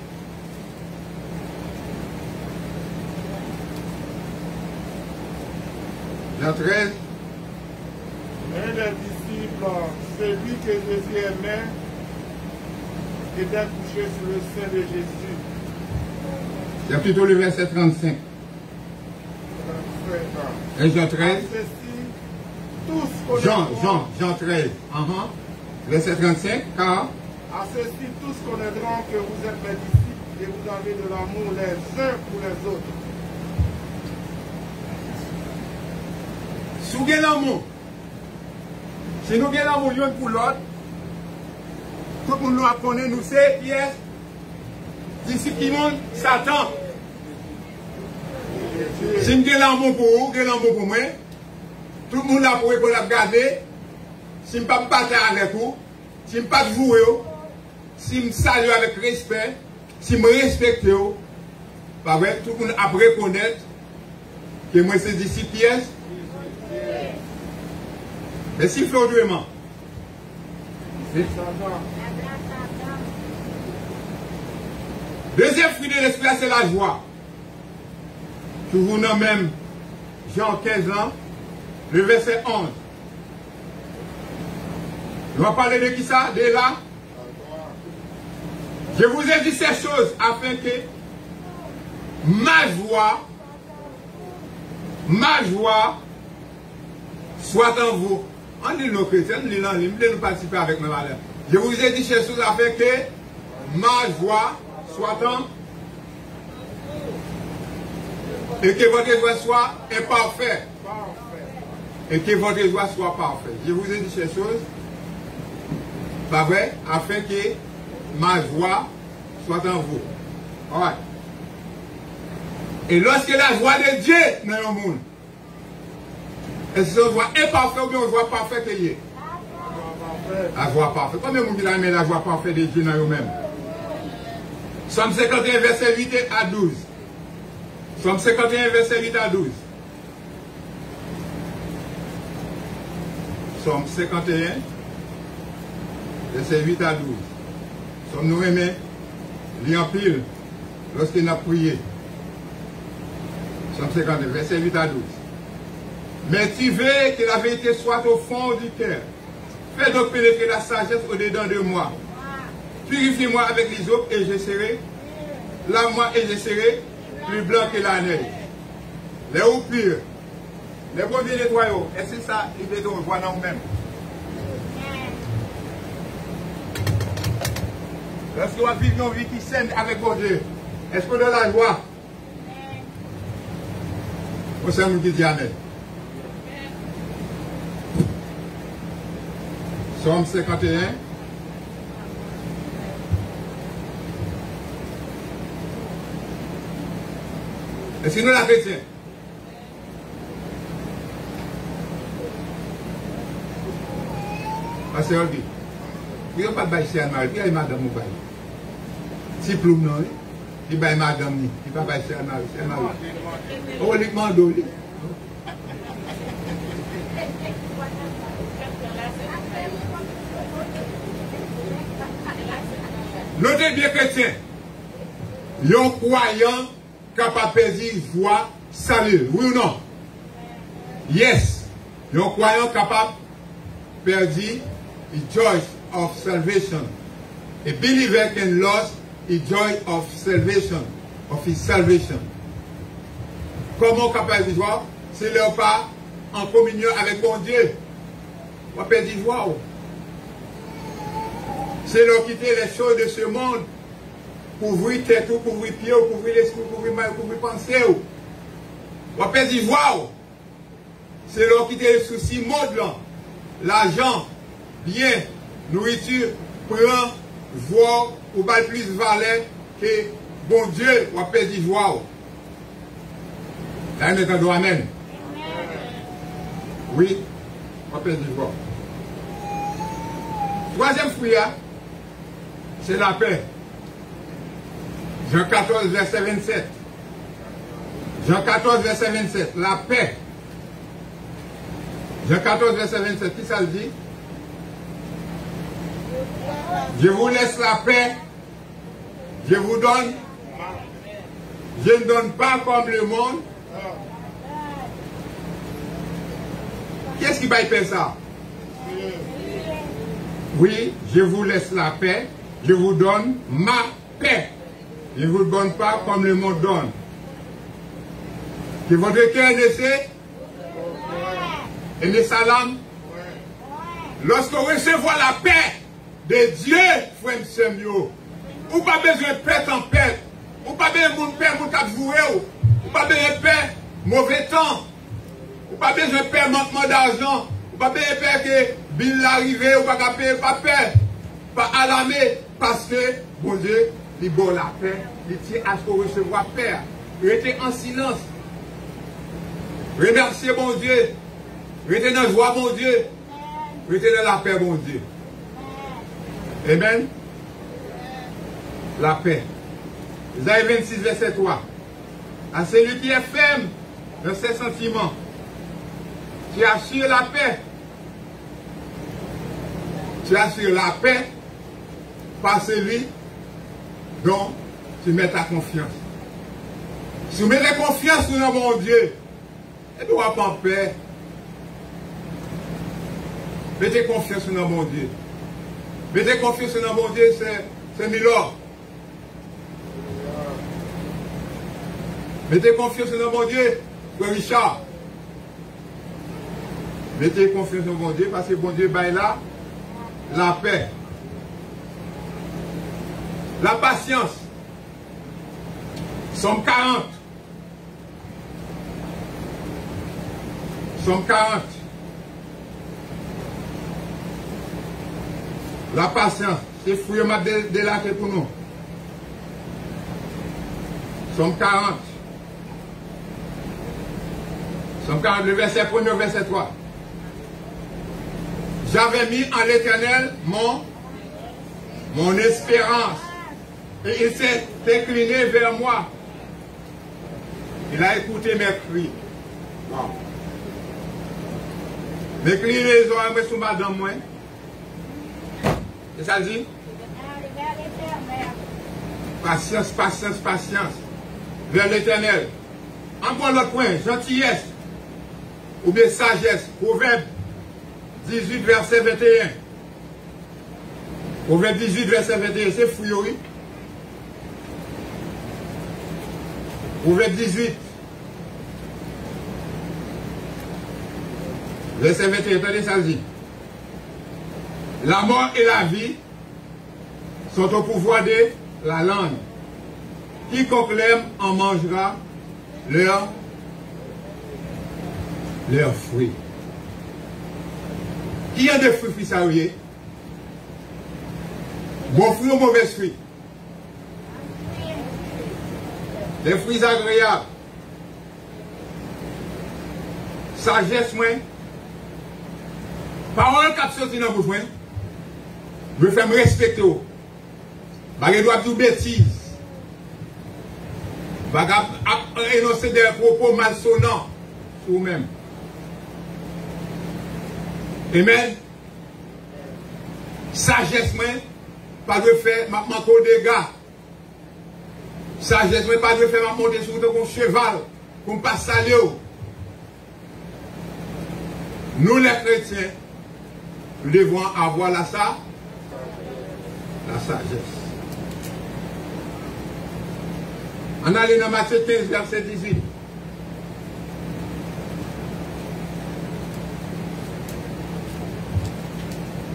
Jean 13. Un des disciples, celui que Jésus aimait, était couché sur le sein de Jésus. C'est plutôt le verset 35. Et Jean 13. Jean 13. Verset 35. Car à ceci, tous connaîtront que vous êtes mes disciples et vous avez de l'amour les uns pour les autres. Si vous avez l'amour, si nous avons l'amour l'un pour l'autre, tout le monde nous apprenait, nous c'est qui est disciple qui monte, Satan. Si nous avons l'amour pour vous, vous avez l'amour pour moi, tout le monde a pour regarder, si je ne peux pas parler avec vous, si je ne peux pas jouer, si je me salue avec respect, si je me respecte, tout le monde a reconnaître que moi c'est disciple. Mais s'il fait autrement, deuxième fruit de l'esprit, c'est la joie. Toujours dans même Jean 15 ans, le verset 11. On va parler de qui ça? De là. Je vous ai dit ces choses afin que ma joie soit en vous. On dit nos chrétiens, nous nous participer avec nos valeurs. Je vous ai dit ces choses afin que ma joie soit en vous. Et que votre joie soit imparfaite. Et que votre joie soit parfaite. Je vous ai dit ces choses, pas vrai, afin que ma joie soit en vous. Alright. Et lorsque la joie de Dieu est dans le monde, est-ce que c'est une joie imparfaite ou bien une joie parfaite? La joie parfaite. Combien de gens aiment la joie parfaite de Dieu dans eux-mêmes? Somme 51, verset 8 à 12. Somme 51, verset 8 à 12. Somme 51, verset 8 à 12. Somme nous aimés, lit en pile, lorsqu'il a prié. Somme 51, verset 8 à 12. Mais tu veux que la vérité soit au fond du cœur. Fais donc pénétrer la sagesse au-dedans de moi. Purifie-moi avec l'hysope et je serai, lave-moi et je serai plus blanc que la neige. Les eaux pures, les bons vieux nettoyaux, et c'est ça, il veut donc voir dans nous-mêmes. Lorsqu'on va vivre une vie qui saine avec mon Dieu, est-ce qu'on a la joie? On sait nous qui dit Amen. Somme 51. Et sinon la chrétien. Parce que on dit, il n'y a pas de bail chez Anne-Marie, il y a madame ou bail. Si ploum non, il y a madame, il n'y a pas de bail chez Anne-Marie. On va lui demander. Notez bien chrétien, yon croyant capable de perdre voix salut, oui ou non? Yes, yon croyant capable de perdre the joy of salvation. A believer can lose the joy of salvation, of his salvation. Comment capable de voir? C'est leur pas en communion avec mon Dieu. On va perdre voix. C'est leur quitter les choses de ce monde, pour ouvrir tête, pour ouvrir pied, pour ouvrir l'esprit, pour ouvrir main, pour ouvrir pensée. On va perdre voix. C'est leur quitter les soucis monde, l'argent, bien, nourriture, prend, voix, ou pas plus valeur que bon Dieu, on va perdre voix. Là, on est Amen. Oui, on va perdre voix. Troisième fruit, c'est la paix. Jean 14, verset 27. Jean 14, verset 27. La paix. Jean 14, verset 27. Qui ça le dit? Je vous laisse la paix. Je vous donne. Je ne donne pas comme le monde. Qu'est-ce qui va y faire ça? Oui, je vous laisse la paix, je vous donne ma paix. Je ne vous donne pas comme le monde donne. Que votre cœur naisse et ne salame. Lorsqu'on recevra la paix de Dieu, frère Samuel, ou pas besoin de paix en paix, ou pas besoin de paix pour t'avouer, ou pas besoin de paix mauvais temps, ou pas besoin de paix manquement d'argent, ou pas besoin de paix que Bill l'arrivée, ou pas payer, pas peur, pas alarmer, parce que, bon Dieu, il bon la paix, il tient à ce qu'on recevra paix. Restez en silence. Remerciez bon Dieu. Restez dans la joie, bon Dieu. Restez dans la paix, bon Dieu. Amen. La paix. Isaïe 26, verset 3. À celui qui est ferme dans ses sentiments, tu assures la paix. Tu assures la paix par celui dont tu mets ta confiance. Si tu mets ta confiance dans mon Dieu, et tu vas pas en paix. Mettez confiance dans mon Dieu. Mettez confiance dans mon Dieu, c'est Milord. Mettez confiance dans mon Dieu, c'est Richard. Mettez confiance dans mon Dieu, parce que bon Dieu baille là la paix. La patience. Somme 40. Somme 40. La patience. C'est fruit de la tête pour nous. Somme 40. Somme 40, le verset 1er, verset 3. J'avais mis en l'Éternel mon espérance. Et il s'est incliné vers moi. Il a écouté mes cris. Wow. Mes cris, les oreilles sous madame moi. Et ça dit? Patience, patience, patience. Vers l'Éternel. Encore l'autre point, gentillesse. Ou bien sagesse. Proverbe 18, verset 21. Proverbe 18, verset 21. C'est fou, oui. Proverbe 18. Verset 21. Attendez, ça dit. La mort et la vie sont au pouvoir de la langue. Quiconque l'aime en mangera leurs fruits. Qui a des fruits, ça oui? Bon fruit ou mauvais fruits? Des fruits agréables. Sagesse, moi. Parole qui sorti dans bouche, moi. Je fais me respecter. Je dois dire bêtises. Je dois énoncer des propos malsonnants sur vous-même. Amen. Sagesse, moi, pas de faire ma manque au dégâts. Sagesse, moi, pas de faire ma monter sur ton cheval, pour ne pas saler. Nous, les chrétiens, nous devons avoir la sagesse. On allait dans Matthieu 15, verset 18.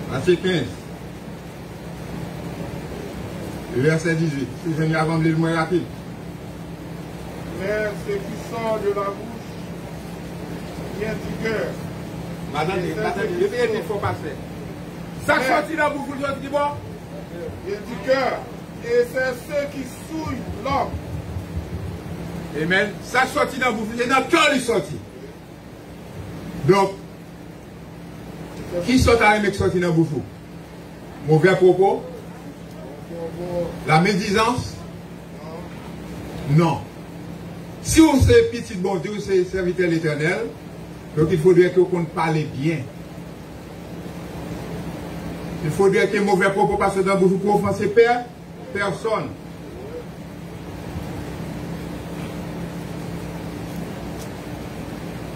Matthieu 15. Verset 18. Si je n'ai avant de lire le moins rapide. Mais ce qui sort de la bouche vient du cœur. Madame, il faut passer. Ça sortit dans la bouche, vous dites bon? Vient du cœur. Et c'est ceux qui souillent l'homme. Amen. Ça sortit dans la bouche, c'est dans le cœur il sortit. Donc, qui sort à aimer qui sortit dans la bouche? Mauvais propos? La médisance? Non. Si vous êtes petit bon Dieu, vous êtes serviteur de l'Éternel, donc il faudrait que vous parlez bien. Il faudrait que mauvais propos passent dans la bouche pour offenser personne.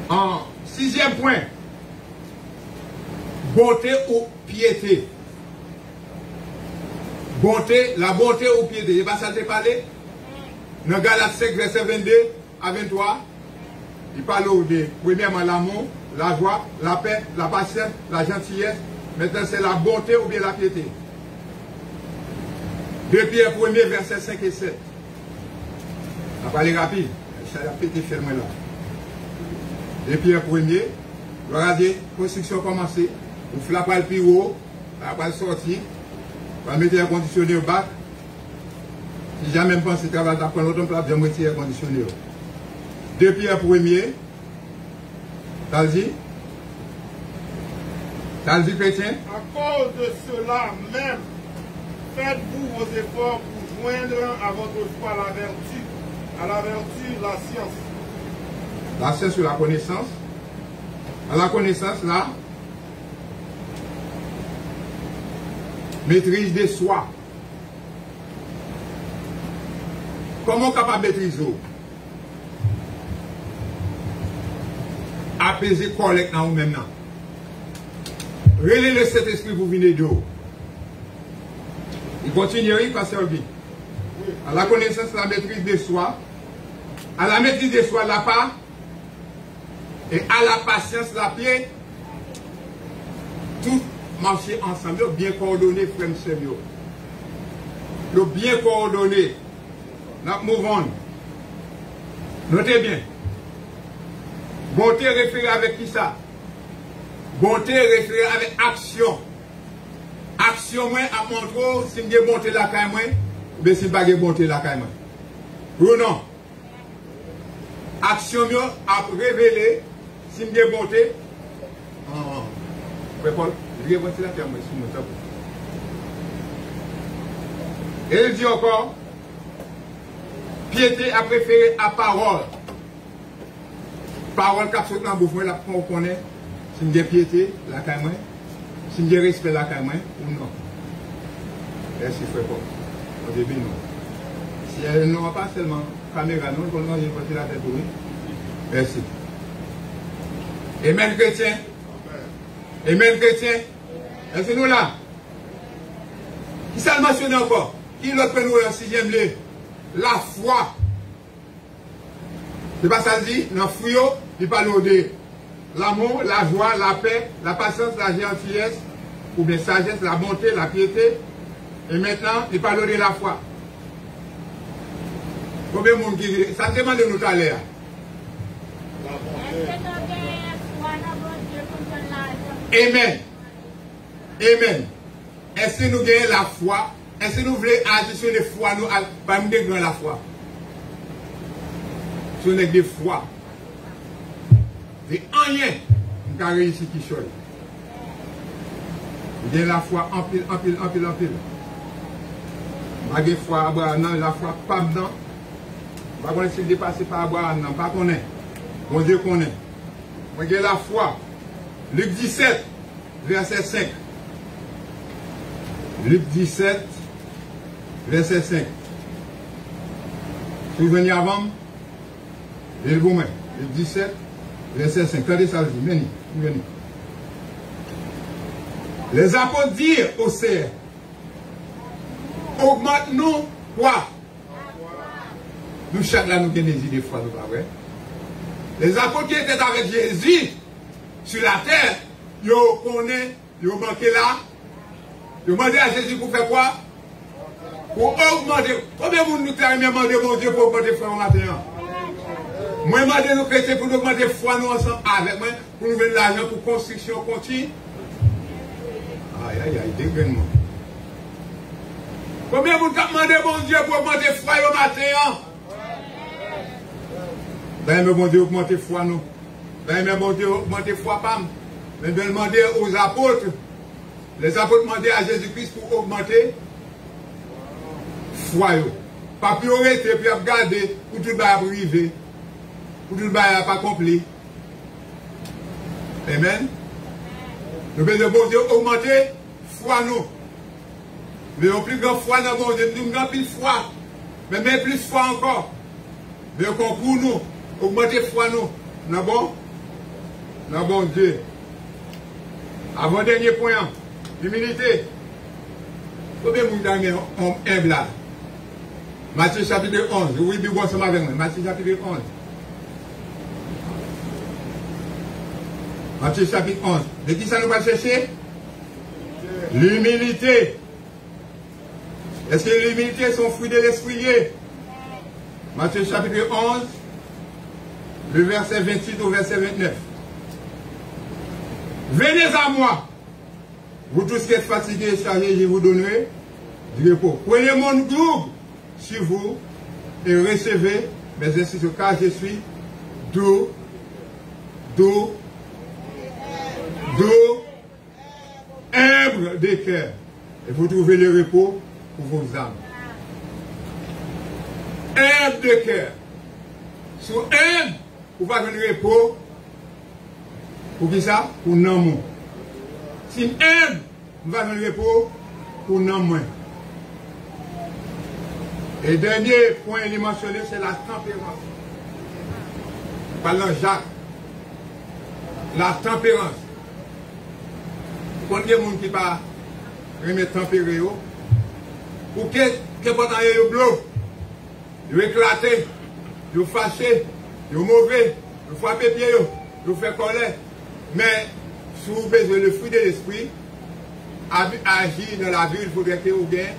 En 6e point, bonté ou piété. Bonté, la bonté ou piété. Il va ça te parler. Dans Galates 5, verset 22 à 23, il parle de, premièrement, l'amour, la joie, la paix, la patience, la gentillesse. Maintenant, c'est la bonté ou bien la piété. 2 Pierre 1er, verset 5 et 7. On va parler rapide. Ça a pété fermé là. 2 Pierre 1er, regardez, construction commencée. Vous flappez le piro, vous allez sortir, vous allez mettre l'air conditionné au bac. Si jamais je pense que travail d'apprendre l'autre place, je vais mettre l'air conditionné. 2 Pierre 1er, t'as dit? T'as dit chrétien? À cause de cela même, faites-vous vos efforts pour joindre à votre foi la vertu. À la vertu, la science. La science ou la connaissance. À la connaissance, là, maîtrise de soi. Comment capable de maîtriser? Apaiser correct dans vous-même. Relais le Saint-Esprit pour venir d'eau. Il continue, il passe au bien. À la connaissance, la maîtrise de soi. À la maîtrise de soi, la part. Et à la patience, la paix. Tout marcher ensemble, bien coordonné, frère et sœur. Bien coordonné. Nous mouvons. Notez bien. Bonté référée avec qui ça? Bonté référée avec action. Action, moi, à montrer si je bonté la caille, moi, ou si je pas bonté la caille, moi. Ou non? Action, moi, à révéler si je bonté. Paul, je vais bonté la caille, moi, si je et il dit encore, piété a préféré à parole. Parole qui a sauté dans le bouffon, la on connaît. Si je piété, la caille, moi. Si je respecte la caille, moi, ou non. Merci, frère Paul. Au début, non. Si elle n'a pas seulement caméra, non, on va passer la tête pour lui. Merci. Amen, chrétien. Amen, chrétien. Est-ce que nous là? Qui ça le mentionne encore? Qui l'autre peut nous en sixième lieu? La foi. C'est pas ça dit? Dans le fouillot, il parle de l'amour, la joie, la paix, la patience, la gentillesse, ou bien sagesse, la bonté, la piété. Et maintenant, il parle de la foi. Combien de monde qui dit? Ça demande de nous tout à l'heure. Amen. Amen. Est-ce que nous gagnons la foi? Est-ce que nous voulons additionner la foi? Nous pas nous gagnons la foi. Ce n'est que des foi. C'est rien qui a réussi qui chose. Vous avez la foi en pile, en pile, en pile, en pile. Vous avez la foi à boire, non, la foi pas dedans. Vous ne pouvez pas dépasser par à boire, non, pas qu'on est. Bon Dieu qu'on est. Vous avez la foi. Luc 17, verset 5. Luc 17, verset 5. Si vous venez avant, et le bon Luc 17, verset 5. Regardez ça, venez, venez. Les apôtres dirent au cerf, augmente-nous quoi? Nous, chaque là, nous avons des idées fois, nous, pas vrai? Les apôtres qui étaient avec Jésus sur la terre, ils ont manqué là. Ils ont demandé à Jésus pour faire quoi? Pour augmenter. Combien de monde nous avons demandé, mon Dieu, pour augmenter foi au matin? Moi, je demande nos chrétiens pour augmenter foi nous ensemble avec moi, pour nous donner de l'argent pour construction continue. Aïe, aïe, aïe, dégrainement. Combien de monde avez demandé, mon Dieu, pour augmenter foi au matin? Ben, mais bon Dieu, augmenter foi nous. Ben, mais bon Dieu, augmenter foi PAM. Mais bien demander aux apôtres. Les apôtres demandaient à Jésus-Christ pour augmenter foi. Pas plus arrêter, puis regarder, pour tout le bail arriver. Pour tout le bail pas accompli. Amen. Nous devons bon Dieu augmenter foi nous. Mais au plus grand foi dans bon Dieu, nous avons plus foi. Mais même plus foi encore. Mais pour nous, augmenter foi nous. Non bon? Non bon Dieu. Avant-dernier point, l'humilité. Combien de monde est humble là? Matthieu chapitre 11. Oui, bien ensemble avec moi. Matthieu chapitre 11. Matthieu chapitre 11. De qui ça nous va chercher? L'humilité. Est-ce que l'humilité est son fruit de l'esprit? Matthieu chapitre 11, le verset 28 au verset 29. Venez à moi, vous tous qui êtes fatigués et chargés, je vous donnerai du repos. Prenez mon groupe sur vous et recevez mes instructions, car je suis doux, humble de cœur, et vous trouvez le repos pour vos âmes. Humble de cœur. Sous humble, vous avez le repos. Pour qui ça? Pour non moins. Si humble, vous avez le repos pour non moins. Et le dernier point il est mentionné, c'est la tempérance. Parlant Jacques. La tempérance. Quand il y a des gens qui ne pas remettre tempérer, ou que pendant ils blanc, ils éclatés, ils fâchés, ils mauvais, ils frappent les pieds, ils font colère. Mais si vous avez besoin le fruit de l'esprit, agir dans la vie, il faudrait que vous gagnez.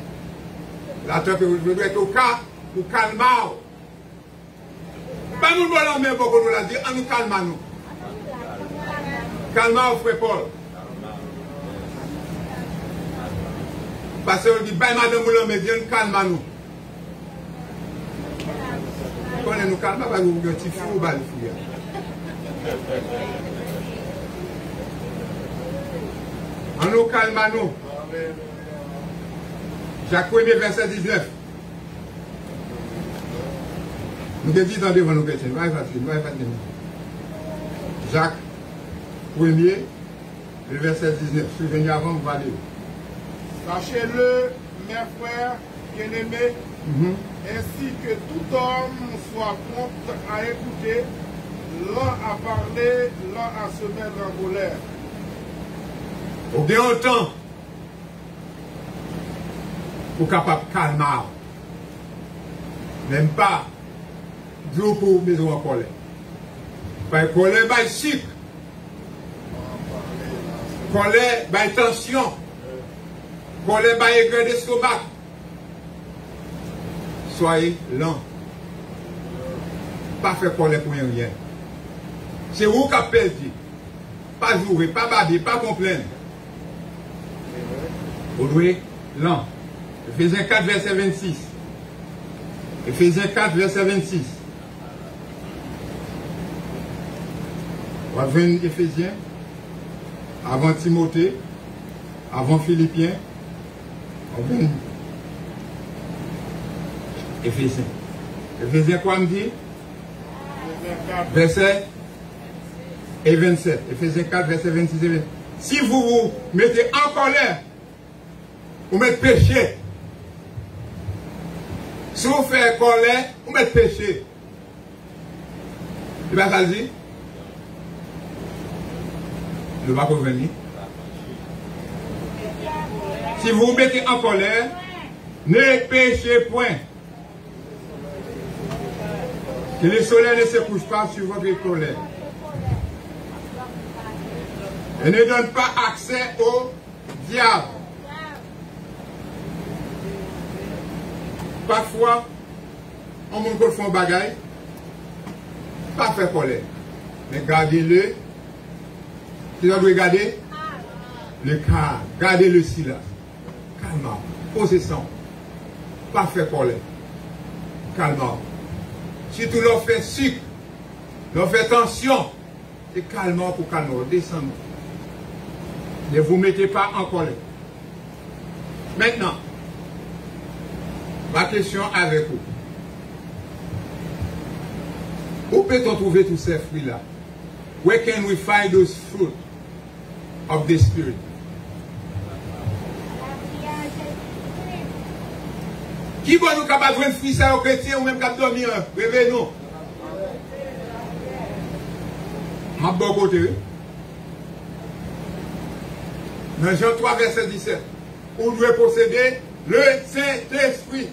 La température, il faudrait que vous calmez. Pas nous voulons même pour nous la dire, on nous calme nous. Calmez, frère Paul. Parce qu'on dit, bah, madame Moulin, mais viens, calme nous. Quand on nous calme, parce que vous avez un petit fou ou pas le fou. On nous calme nous. Jacques 1er, verset 19. Nous devons dire devant nos chrétiens. Jacques 1er, le verset 19. Souvenez avant, vous allez. Sachez-le, mes frères bien-aimés, ainsi que tout homme soit prompt à écouter, l'un à parler, l'un à se mettre en colère. Au bien autant, pour capable de calmer. Même pas d'eau pour maison en colère. Par colère, par sucre. Colère, par tension. Colère, par aigre d'estomac. Soyez lent. Pas faire colère pour rien. C'est vous qui avez perdu. Pas jouer, pas bader, pas complaindre. Vous devez lent. Ephésiens 4, verset 26. Ephésiens 4, verset 26. On va venir Ephésiens, avant Timothée, avant Philippiens, on va venir Ephésiens. Ephésiens quoi me dit? Verset et 27. Ephésiens 4, verset 26 et 27. Si vous vous mettez en colère, vous mettez péché. Si vous faites colère, vous mettez péché. Tu vas dire? Ne va pas venir. Si vous vous mettez en colère, ne péchez point. Que le soleil ne se couche pas sur votre colère. Et ne donne pas accès au diable. Parfois, on montre qu'on fait un bagage, pas faire colère. Mais gardez-le. Tu dois regarder le calme. Gardez le silence. Calme. Possession. Pas faire colère. Calme. Si tu leur fais sucre, leur fais tension, c'est calme pour calmer. Descendez. Ne vous mettez pas en colère. Maintenant, ma question avec vous. Où peut-on trouver tous ces fruits-là? Where can we find those fruit of the Spirit? Qui va nous capable de fruits ça aux chrétiens ou même capable de dormir? Réveillez-nous. Ma bon côté. Dans Jean 3, verset 17. Où nous devons posséder le Saint-Esprit.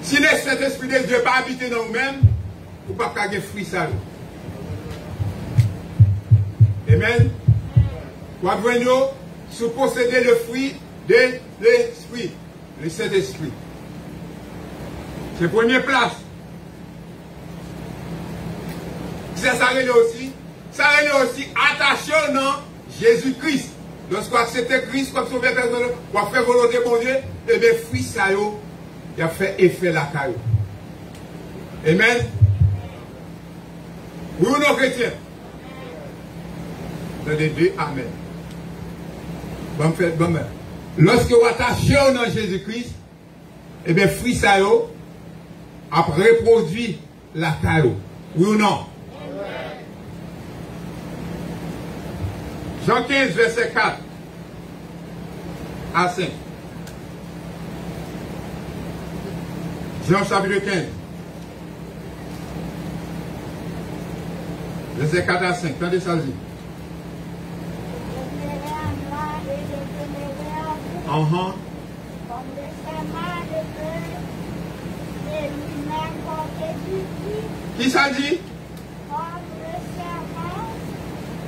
Si le Saint-Esprit de Dieu n'a pas habité dans nous-mêmes, vous ne pouvez pas avoir fruit ça. Amen. Vous devez posséder le fruit de l'Esprit, le Saint-Esprit. C'est la première place. Ça arrive aussi. Ça arrive aussi attaché au nom Jésus-Christ. Lorsqu'on accepte Christ comme sauveur personnel, on fait volonté de Dieu, et bien, fruit ça, il a fait effet la caillou. Amen. Oui ou non, chrétiens? Dans les deux, amen. Bon, fait, bon, lorsque vous attachez au nom de Jésus-Christ, et bien, fruit ça, a reproduit la caillou. Oui ou non? Jean 15, verset 4 à 5. Jean chapitre 15. Verset 4 à 5. Tendez ça dit. Uh-huh. Comme le serment de Dieu et lui-même porté du Christ. Qui ça dit? Comme le serment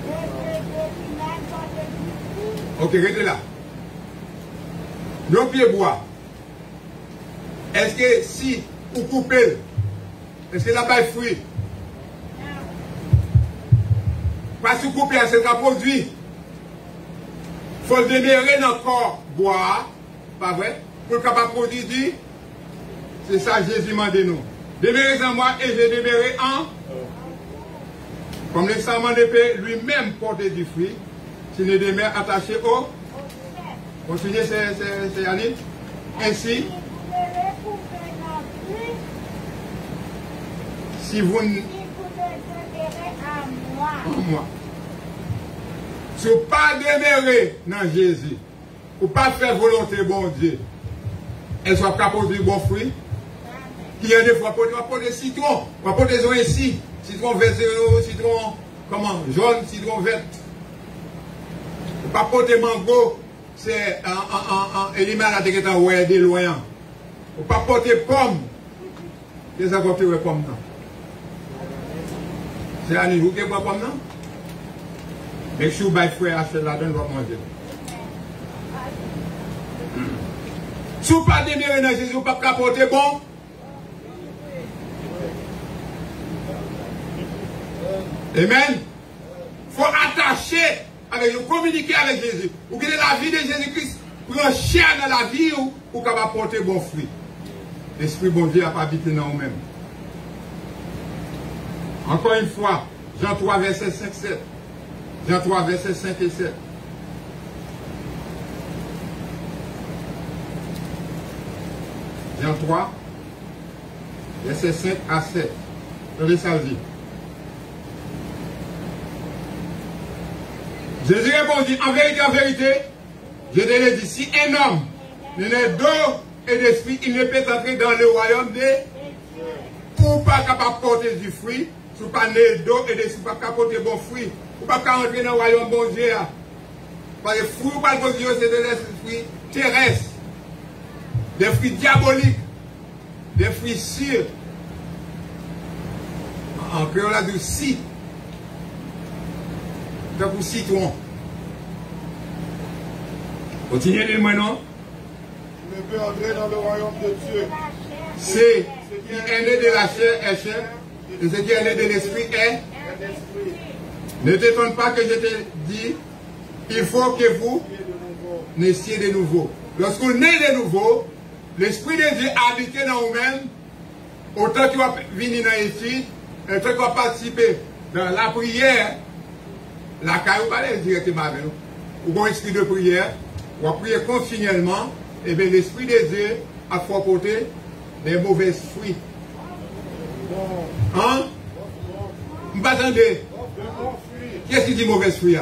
de Dieu et lui-même porté du Christ. Ok, restez là. Donc, pied bois. Est-ce que si vous coupez, est-ce que là-bas est fruit? Parce que vous coupez, c'est un produit. Il faut le demeurer dans le corps bois, pas vrai? Pour le capable produire, c'est ça Jésus m'a dit nous. Demeurez en moi et je demeurerai en. Comme le serment de paix lui-même portait du fruit, s'il ne demeure attaché au. Continuez, c'est Yannick. Ainsi, si vous ne. Moi. Si vous ne pas demeurer dans Jésus, ou pas faire volonté bon Dieu, elle soit capable de bon fruit. Qui a des fois pour des citrons, on va porter des ici, citron vert, citron comment, jaune, citron vert. Ou pas porter mango, c'est un élément à la ouais de loin. Ou pas porter pomme. Qu'est-ce que ça porte les pommes? C'est à niveau qui est pas pomme, non? Mais si vous avez frère acheter la donne, vous manger. Si vous ne pas demeurer dans Jésus, vous ne pouvez pas porter bon. Amen. Il faut attacher avec vous, communiquer avec Jésus. Vous avez la vie de Jésus-Christ, pour un chien dans la vie, pour capable porter bon fruit. L'Esprit bon Dieu n'a pas habité dans vous-même. Encore une fois, Jean 3, verset 5, 7. Jean 3, verset 5 et 7. Jean 3, verset 5 à 7. Regardez ça dit. Jésus répondit, en vérité, je te l'ai dit, si un homme n'est d'eau et d'esprit, il ne peut entrer dans le royaume de ou pas capable de porter du fruit, si vous pas né d'eau et d'esprit, pas capable de porter bon fruit, ou pas capable entrer dans le royaume bon Dieu. Parce que le fruit, pas de Dieu, c'est de l'esprit terrestre, des fruits diaboliques, des fruits sûrs. En créole, on a dit si. Donc, pour citron. Continuez de maintenant. Tu ne peux entrer dans le royaume de Dieu. C'est qui est né de la chair est chair, et ce qui est né de l'esprit est. Ne t'étonne pas que je te dis, il faut que vous naissiez de nouveau. Lorsque vous naissez de nouveau, l'Esprit de Dieu habite dans vous-même, autant qu'il va venir dans ici, autant qu'il va participer dans la prière. La caille, vous parlez directement avec nous. Vous avez un esprit de prière, vous va prier continuellement, et bien l'Esprit de Dieu a fait porter des mauvais fruits. Hein? Vous m'attendez? Qu'est-ce qui dit mauvais fruits?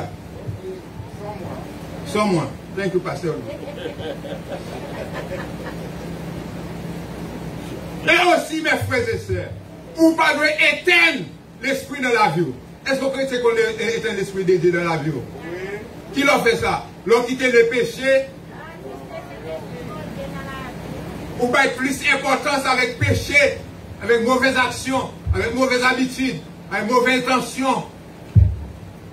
Sans moi. Thank you, pasteur. Et aussi, mes frères et sœurs, vous ne pouvez pas éteindre l'esprit dans la vie. Est-ce que vous croyez qu'on éteint l'esprit de Dieu dans la vie? Oui. Qui l'a fait ça? L'on quitte le péché. Ou pas plus importance avec péché, avec mauvaise action, avec mauvaise habitude, avec mauvaise intention.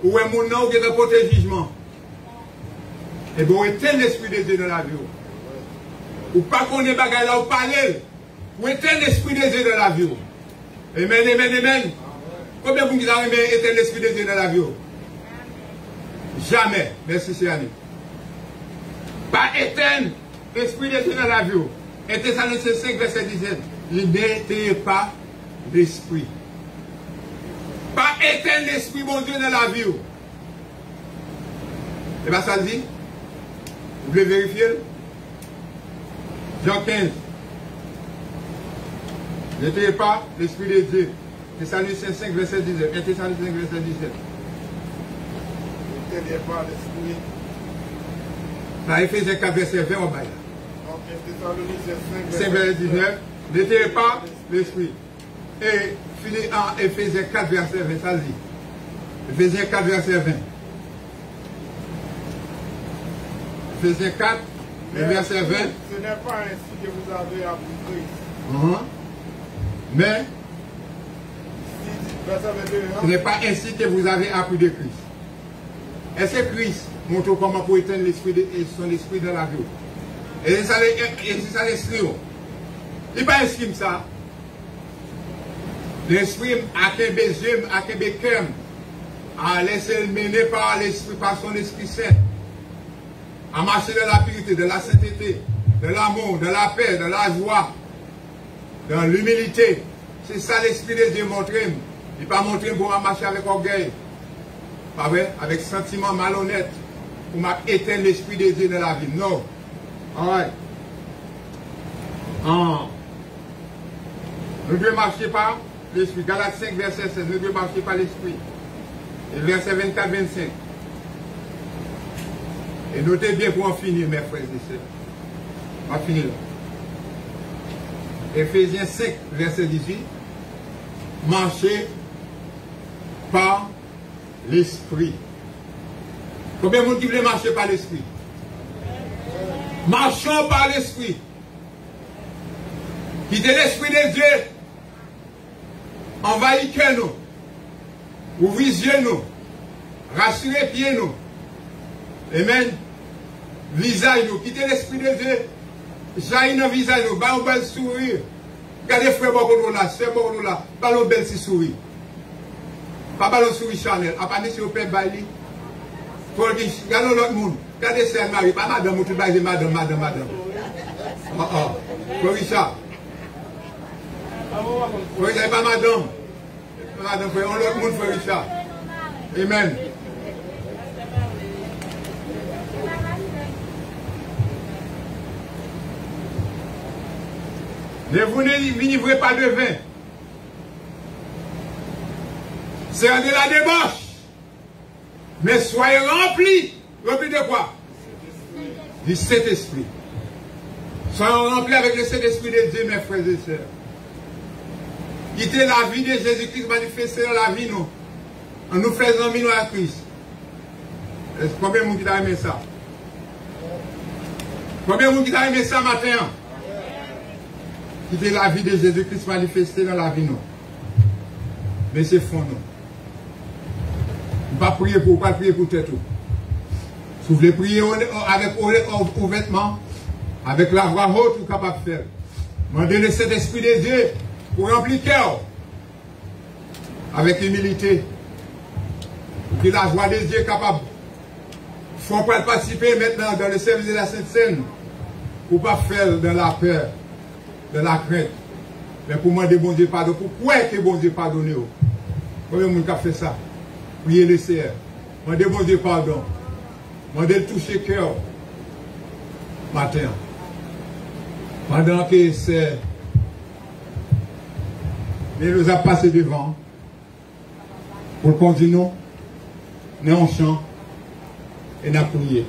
Ou un monde qui est porté jugement. Et bien, vous éteignez l'esprit de Dieu dans la vie. Ou pas qu'on est bagaille là, ou parler. Vous éteignez l'esprit de Dieu dans la vie. Amen, amen, amen. Combien vous avez éteint l'esprit de Dieu dans la vie? Jamais. Merci, c'est Annie. Pas éteindre l'esprit de Dieu dans la vie. Et Thessaloniciens 5, verset 17. N'éteignez pas l'esprit. Pas éteindre l'esprit, mon Dieu, dans la vie. Et bien, ça dit. Vous voulez vérifier? Jean 15. N'éteignez pas l'esprit de Dieu. Thessaloniciens 5, verset 17. Et Thessaloniciens 5, verset 17. N'éteignez pas l'esprit. Dans Éphésiens 4, verset 20, on va là. 5, verset 19. N'éteignez pas l'esprit. Et finit en Éphésiens 4, verset 20. Ça dit. Éphésiens 4, verset 20. Éphésiens 4, Le verset 20. Ce n'est pas ainsi que vous avez appris Christ. Mais Verset 22. ce n'est pas ainsi que vous avez appris de Christ. Est-ce que Christ montre comment pour éteindre son esprit dans la vie? Et c'est ça l'esprit. Il n'est pas inscrit ça. L'esprit a qu'un besoin, a qu'un béquem, à laisser mener par l'esprit, par son Esprit Saint, à marcher dans la pureté, de la sainteté, de l'amour, de la paix, de la joie, dans l'humilité. C'est ça l'Esprit de Dieu montre. Il n'est pas montré pour marcher avec orgueil, pas vrai, avec sentiment malhonnête, pour éteindre l'Esprit de Dieu dans la vie. Non. Alright. Nous devons marcher par l'Esprit. Galates 5, verset 16. Nous devons marcher par l'Esprit. Et verset 24-25. Et notez bien pour en finir, mes frères et sœurs. On va finir là. Éphésiens 5, verset 18. Marchez par l'Esprit. Combien de monde qui voulait marcher par l'Esprit? Marchons par l'Esprit. Quittez l'Esprit de Dieu. Envahissez nous. Ouvrez nous. Rassurez pieds nous. Amen. Visage nous. Quittez l'Esprit de Dieu. Jaillit dans le visage nous. Bah un bel sourire. Regardez frère Bokono là. Sœur Bokono là. Bah un bel si sourire. Pas ballon sourire Chanel. A pas mis sur le père Bailey. Regardez l'autre monde. Regardez sœur Marie. Pas madame. Ou tout bail madame. Pour Richard. Oui, c'est pas madame. Madame, on l'autre monde fait Richard. Amen. Ne vous n'enivrez pas de vin. C'est de la débauche. Mais soyez remplis. Remplis de quoi? Du Saint-Esprit. Soyons remplis avec le Saint-Esprit de Dieu, mes frères et sœurs. Quitter la vie de Jésus-Christ manifestée dans la vie, nous. En nous faisant minous à Christ. Combien de monde qui a aimé ça? Combien de monde qui a aimé ça matin? Quitter la vie de Jésus-Christ manifestée dans la vie, nous. Mais c'est fond, nous. Pas prier pour tête. Si vous voulez prier avec ouvertement, avec la voix haute, vous êtes capable de faire. Demandez le Saint-Esprit de Dieu pour remplir le cœur avec humilité. Que la joie de Dieu est capable. Il faut pas participer maintenant dans le service de la Sainte Seine pour ne pas faire de la peur, de la crainte, mais pour demander bon Dieu pardon. Pourquoi que bon Dieu pardonne? Combien de monde a fait ça? Priez le Seigneur. Demandez bon Dieu pardon. Demandez de toucher le cœur matin. Pendant que c'est il nous a passé devant pour continuer, nous en chant et nous prier.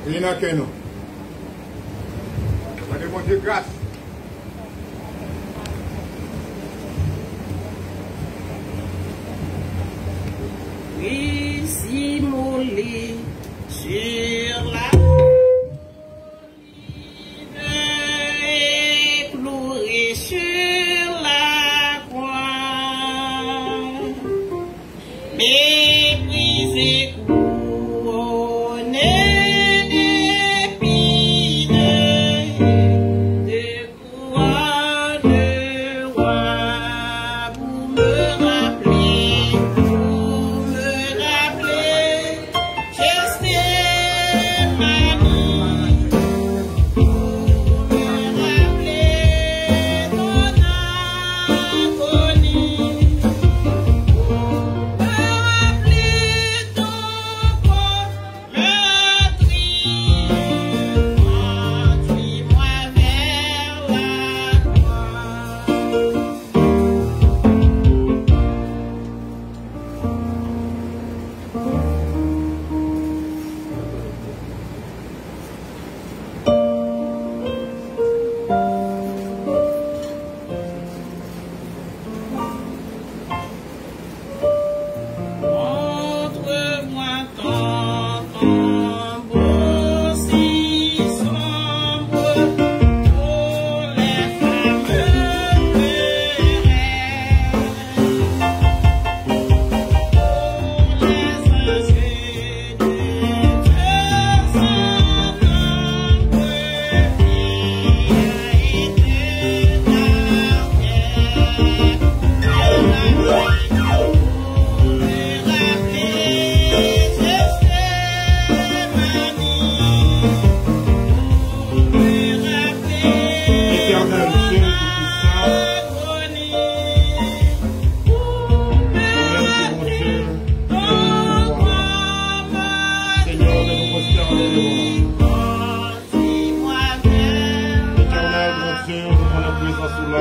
Il n'y a qu'un nom. Demandez mon Dieu grâce. Oui, si mollet sur la sur la croix, méprisé, couronné d'épines, de croix de roi, vous me rappelez, je sais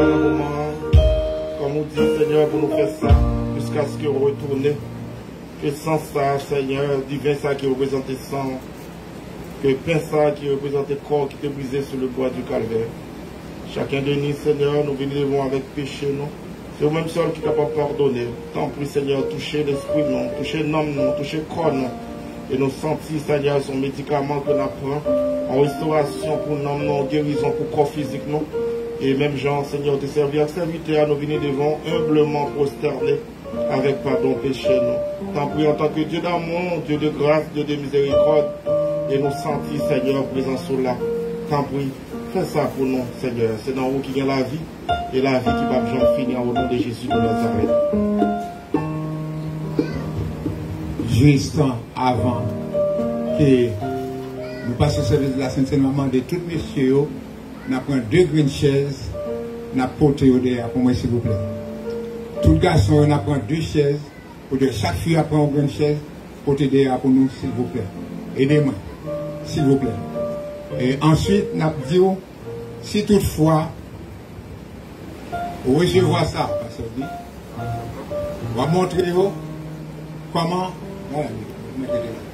dans le moment, comme nous dit, Seigneur, pour nous faire ça, jusqu'à ce que vous retournez. Que sans ça, Seigneur, divin ça qui représentait sang, que pain ça qui représentait corps qui était brisé sur le bois du calvaire. Chacun de nous, Seigneur, nous venons avec péché, nous. C'est vous-même seul qui est capable de pardonner. Tant pis, Seigneur, toucher l'esprit, non, toucher l'homme, non, toucher le corps, non. Et nous sentir, Seigneur, son médicament que nous prenons en restauration pour nous, en guérison pour le corps physique, non. Et même Jean, Seigneur, te servir, serviteur, nous venir devant humblement prosterner avec pardon péché, nous. Tant pis, en tant que Dieu d'amour, Dieu de grâce, Dieu de miséricorde, et nous sentir, Seigneur, présent sur là. Tant pis, fais ça pour nous, Seigneur. C'est dans vous qui y a la vie, et la vie qui va bien finir au nom de Jésus de Nazareth. Juste avant que nous passions au service de la Sainte-Seine, maman de tous messieurs, nous prenons 2 grandes chaises, nous portons au derrière pour moi, s'il vous plaît. Tout garçon, nous prenons 2 chaises, pour de chaque fille prend une grande chaise, portez derrière pour nous, s'il vous plaît. Aidez-moi, s'il vous plaît. Et ensuite, nous disons, si toutefois, vous recevez ça, parce que on va montrer comment. Voilà,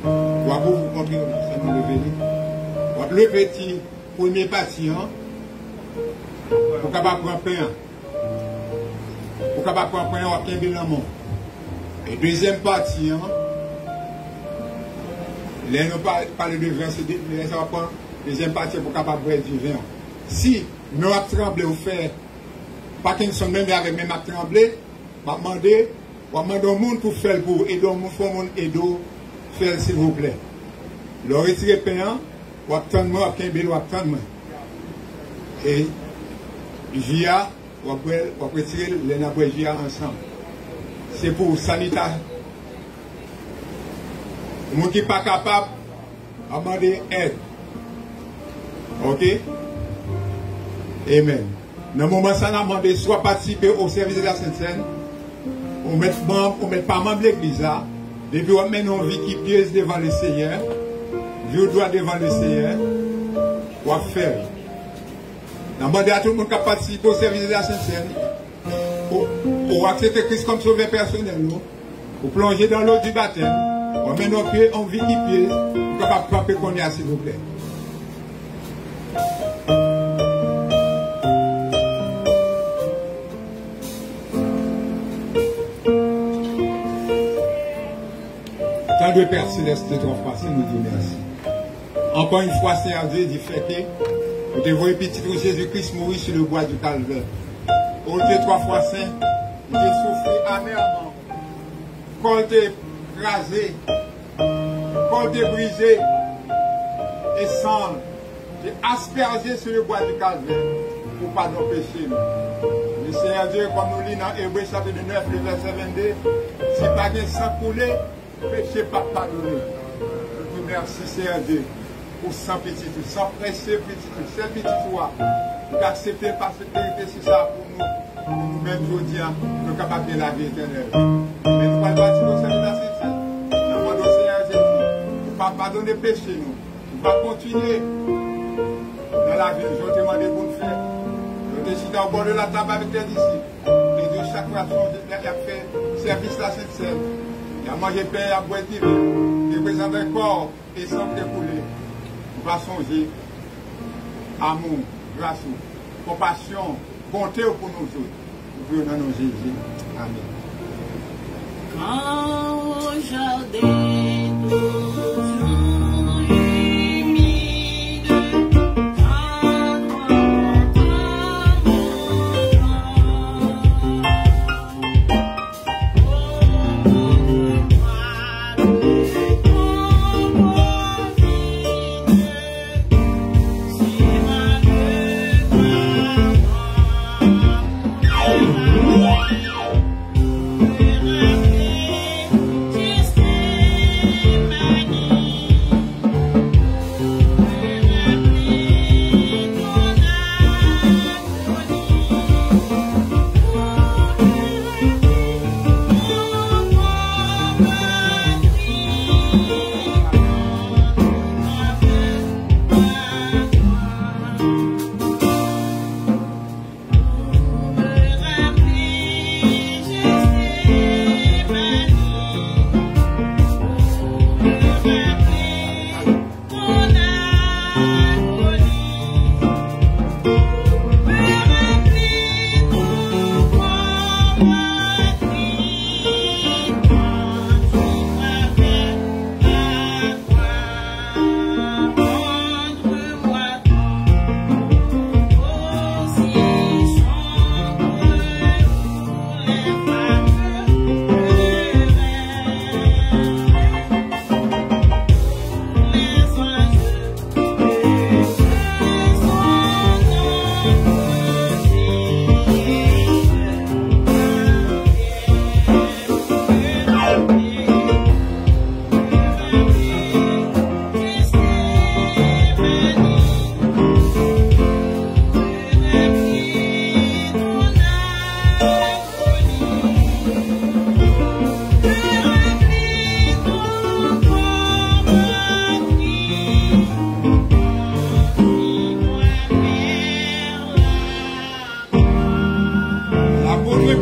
on va vous montrer le petit premier patient pour capable prendre pain. Pour capable prendre pain, on va bien l'amour. Et deuxième patient, là nous parlons de vin, c'est ça va prendre deuxième patient pour capable boire du vin. Si nous avons tremblé ou fait Parkinson même avec même à trembler, on va demander au monde pour faire pour aider au monde, pour monde aider faire s'il vous plaît. Le retirer payant, ou attendre moi, ou attendre moi. Et JA, ou retirer les naboués JA ensemble. C'est pour sanitaire. Les gens qui ne sont pas capables, à demander aide. Ok? Amen. Dans le moment où on a demandé soit participer au service de la Sainte-Seine, on ne met pas membre de l'église là, depuis on met une vie qui pieuse devant le Seigneur, vie au droit devant le Seigneur, on va faire. On a demandé à tout le monde qui participe au service de la Sainte-Seine, pour accepter Christ comme sauveur personnel, pour plonger dans l'eau du baptême, on met nos pieds en vie qui pieuse, pour capable frapper qu'on y a, s'il vous plaît. De Père Céleste, de ton passé, nous disons merci. Encore une fois, Seigneur Dieu, dit fait que vous devez petit Jésus-Christ mourir sur le bois du calvaire. Au Dieu 3 fois saint, il a souffert amèrement. Quand il est rasé, quand il est brisé, et sang, il est aspergé sur le bois du calvaire pour pas nos péchés. Le Seigneur Dieu, comme nous lisons dans Hébreux chapitre 9, le verset 22, si pas de sang coulé, péché pas pardonné. Je vous remercie, Seigneur Dieu, pour sans petit tout, sans presser petit tout, c'est petit toi, d'accepter par cette vérité, c'est ça pour nous-mêmes, aujourd'hui, nous sommes capables de la vie éternelle. Mais nous ne pouvons pas dire au Seigneur de la Sainte-Seine. Nous demandons au Seigneur Jésus, nous ne pouvons pas pardonner péché, nous. Nous ne pouvons pas continuer dans la vie. Je te demande pour nous faire. Je te décide au bord de la table avec tes disciples. Et de chaque fois, il a fait service à la Sainte-Seine. Il a mangé pain, il a boire du vin, il présente un corps et sans découler. On va songer amour, grâce, compassion, bonté pour nous autres. Nous voulons dans nos Jésus. Amen. Quand au jardin toujours humide,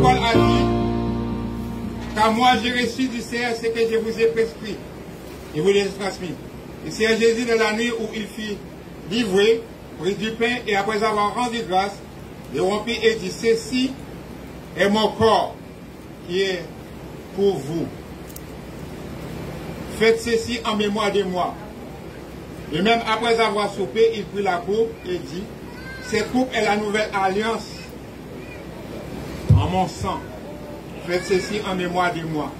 parole a dit, car moi j'ai reçu du Seigneur ce que je vous ai prescrit et vous l'ai transmis. Et c'est Jésus de la nuit où il fut livré, prit du pain et après avoir rendu grâce, le rompit et dit, ceci est mon corps qui est pour vous. Faites ceci en mémoire de moi. Et même après avoir soupé, il prit la coupe et dit, cette coupe est la nouvelle alliance en mon sang. Faites ceci en mémoire de moi.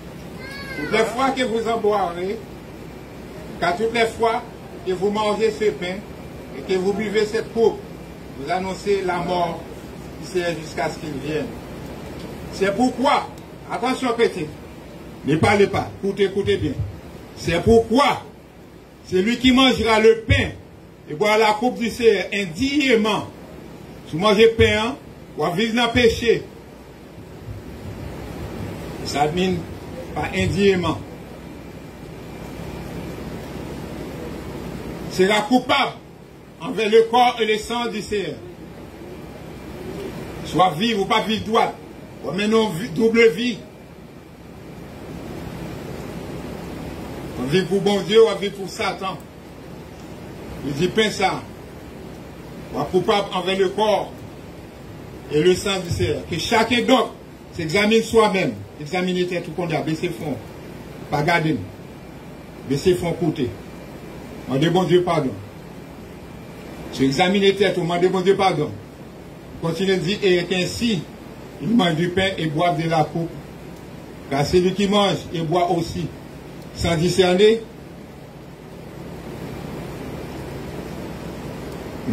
Toutes les fois que vous en boirez, car toutes les fois que vous mangez ce pain et que vous buvez cette coupe, vous annoncez la mort du Seigneur jusqu'à ce qu'il vienne. C'est pourquoi, attention petit, ne parlez pas, écoutez bien. C'est pourquoi celui qui mangera le pain et boira la coupe du Seigneur indignement, si vous mangez pain, ou vivre dans le péché, ça mine pas indignement, sera coupable envers le corps et le sang du Seigneur. Soit vivre ou pas vivre droit, ou maintenant double vie. On vit pour bon Dieu, on vit pour Satan. Il dit, pense ça. On est coupable envers le corps et le sang du Seigneur. Que chacun donc s'examine soi-même. Examiner tout qu'on a, baisser fond. Pas garder. Baisser fond côté. On dit bon Dieu pardon. Si examiner tête, on demande bon Dieu pardon. Continue de dire, et ainsi, il mange du pain et boit de la coupe. Car celui qui mange et boit aussi, sans discerner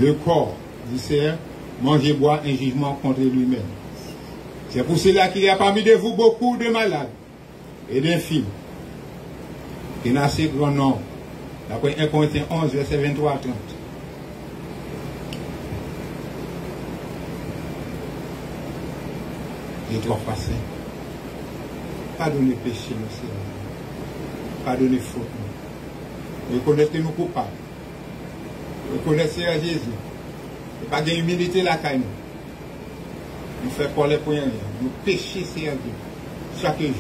le corps du Seigneur, mange et boit un jugement contre lui-même. C'est pour cela qu'il y a parmi de vous beaucoup de malades et d'infirmes, qui n'a assez grand nombre. D'après 1 Corinthiens 11, verset 23 à 30. C'est trop facile. Pardonnez péché, nous, Seigneur. Pardonnez faute. Reconnaître que nous coupables. Reconnaître Seigneur Jésus. Et pas d'humilité la caille. Nous faisons pas les points. Nous péchons Seigneur Dieu. Chaque jour.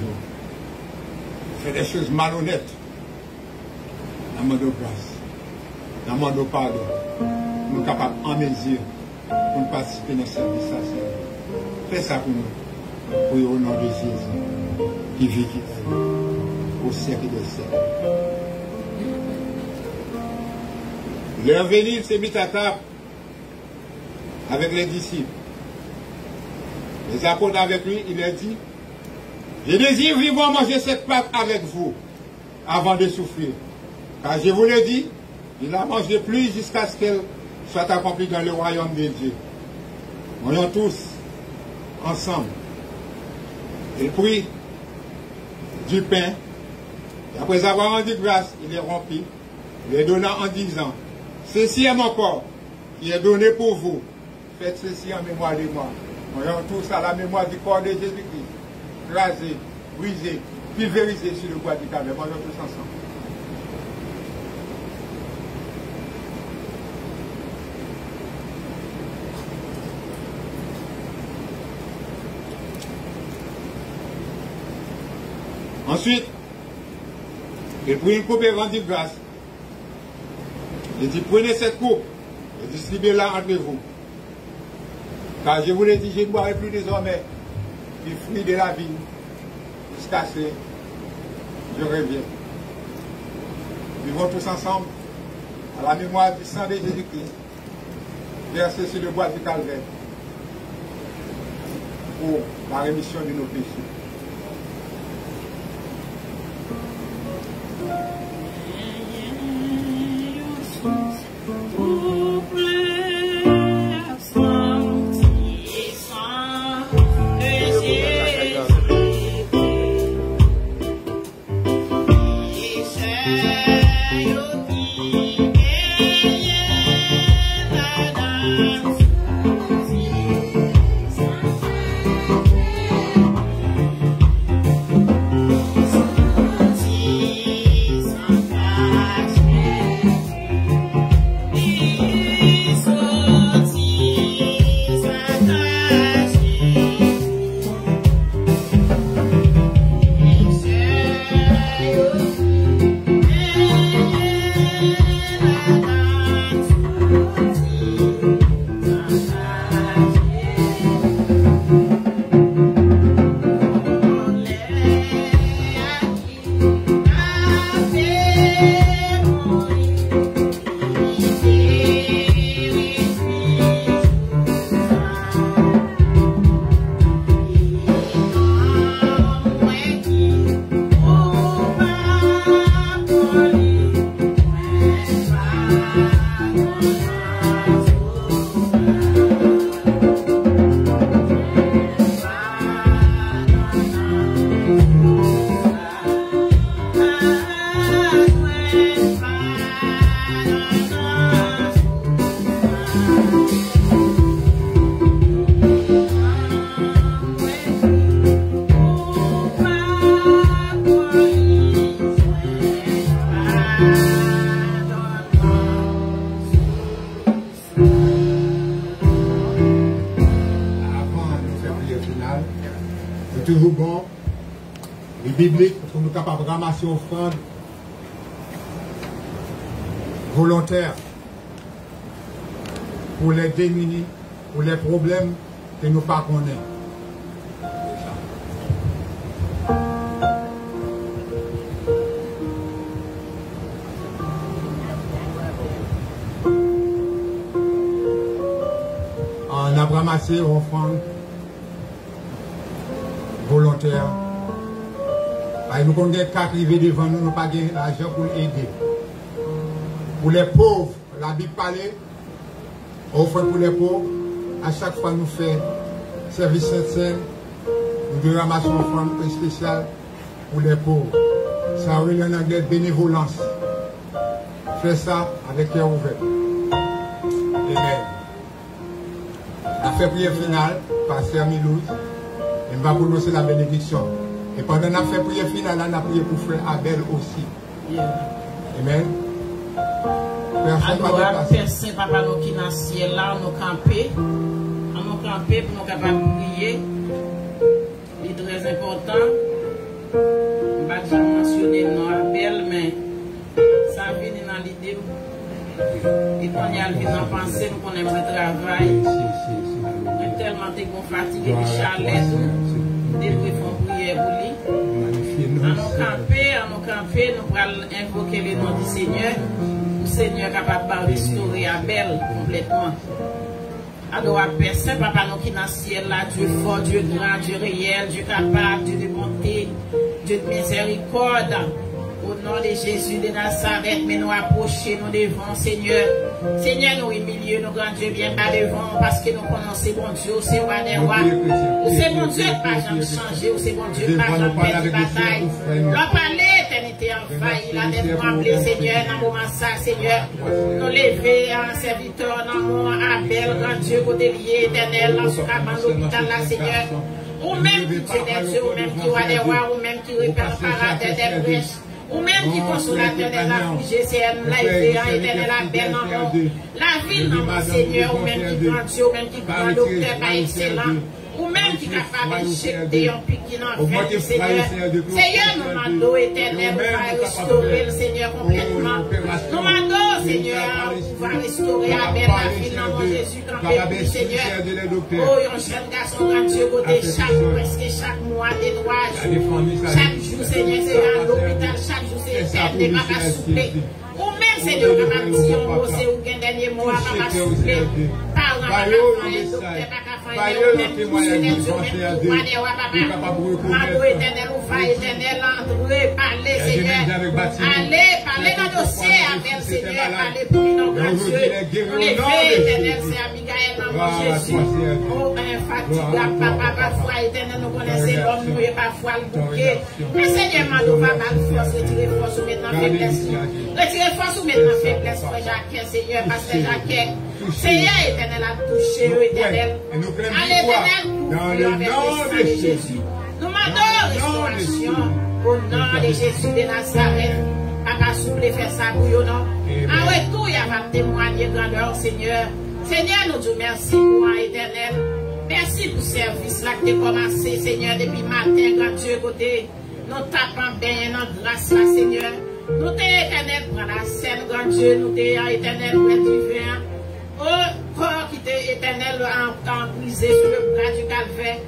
Nous faisons des choses malhonnêtes. Nous demandons grâce. Nous demandons pardon. Nous sommes capables en mesure pour nous participer dans ce service. Fais ça pour nous. Pour au nom de Jésus. Qui vit, qui est. Au siècle des siècles. Leur venir s'est mis à table avec les disciples. Les apôtres avec lui, il leur dit, je désire vivement manger cette pâte avec vous avant de souffrir. Car je vous le dis, il ne la mangerai plus jusqu'à ce qu'elle soit accomplie dans le royaume de Dieu. Voyons tous ensemble. Il prit du pain. Et après avoir rendu grâce, il les rompit, les donnant en disant, ceci est mon corps, qui est donné pour vous. Faites ceci en mémoire de moi. Voyons tous à la mémoire du corps de Jésus-Christ, rasé, brisé, pulvérisé sur le bois du calvaire. Voyons tous ensemble. Ensuite, il prit une coupe et rendit grâce. Il dit, prenez cette coupe et distribuez-la entre vous. Car je vous l'ai dit, je ne boirai plus désormais du fruit de la vie jusqu'à ce que je revienne. Vivons tous ensemble à la mémoire du sang de Jésus-Christ, versé sur le bois du calvaire pour la rémission de nos péchés. C'est toujours bon et biblique pour nous capables de ramasser une offrande volontaire pour les démunis, pour les problèmes que nous ne connaissons pas. On a ramassé une offrande volontaire. Nous avons 4 arrivés devant nous, nous n'avons pas l'argent pour aider. Pour les pauvres, la Bible parlait, offre pour les pauvres. À chaque fois nous faisons service Sainte-Seine, nous devons ramasser une offrande spéciale pour les pauvres. Ça veut dire en anglais bénévolence. Fais ça avec cœur ouvert. Amen. On a fait prière finale, Pasteur Milouz, et on va prononcer la bénédiction. Et pendant qu'on a fait prière finale, on a prié pour frère Abel aussi. Amen. Alors, Père Saint, Papa, nous qui dans le ciel là, nous camper. Nous camper pour nous capables de prier. C'est très important. Je ne vais pas mentionner le nom Abel, mais ça vient dans l'idée. Et quand il y a le vin en pensée, nous connaissons le travail. Nous sommes tellement fatigués, de chalet, nous devons prier pour lui. À nous camper, nous allons invoquer le nom du Seigneur. Le Seigneur est capable de restaurer Abel complètement. Alors, Père Saint, Papa, nous qui dans le ciel là, Dieu fort, Dieu grand, Dieu réel, Dieu capable, Dieu de bonté, Dieu de miséricorde. Au nom de Jésus de Nazareth, mais nous approchons, nous devons, Seigneur. Seigneur, nous humilions, nous grand Dieu bien bas devant, parce que nous connaissons bon Dieu, c'est roi des rois. C'est bon Dieu, pas jamais changé, c'est bon Dieu, pas jamais perdu bataille. L'on parlait, éternité envahie, la dette tremblée, Seigneur, dans le moment ça, Seigneur. Nous lever en serviteur, dans mon appel, grand Dieu, côté lié, éternel, dans ce cabane l'hôpital là, Seigneur. Ou même qui Dieu des dieux, ou même qui roi des rois, ou même qui répare par la tête des brèches. Ou même qui consolateur des affligés, c'est la éternelle, la belle dans mon. La ville dans mon Seigneur, ou même qui grand Dieu, ou même qui grand docteur, pas excellent. Ou même qui est capable de jeter un pic qui n'en fait, Seigneur. Seigneur, nous mandons éternel, nous va restaurer le Seigneur complètement. Nous mandons, Seigneur, pour restaurer la belle la ville dans mon Jésus, campé, Seigneur. Oh, un jeune garçon, grand Dieu, côté presque chaque mois, des 3 jours. Chaque jour, Seigneur, c'est à l'hôpital, chaque jour, c'est éternel, pas souffler. Ou même, Seigneur, papa, si on bosse ou qu'un dernier mot, papa, souffler. Parle, papa, docteur, papa, ou même Mado éternel, ou va éternel, entrer, parler, Seigneur. Allez, parler dans le dossier, avec Seigneur, parler pour nous, grand Dieu. Nous lever, éternel, c'est Abigail, dans mon Jésus. Oh, infatigable, papa, parfois, éternel, nous connaissons l'homme, nous et parfois le bouquet. Mais Seigneur, Mado, papa, force, retirez force ou maintenant faiblesse. Retirez force ou maintenant faiblesse, frère Jacques, Seigneur, pasteur Jacques. Seigneur, éternel, a touché, éternel. Allez, éternel, dans le nom de Jésus. Nous demandons restauration au nom de Jésus de Nazareth. Papa, souple, faire ça pour nous, non? En retour, il y a témoigner grandeur, Seigneur. Seigneur, nous disons merci pour un éternel. Merci pour le service là que tu as commencé, Seigneur, depuis matin, grand Dieu, côté. Nous tapons bien dans grâce, là, Seigneur. Nous t'es éternel, prends la scène, grand Dieu, nous t'es éternel, pour être divin. Oh, corps qui t'est éternel, en brisé sur le bras du calvaire.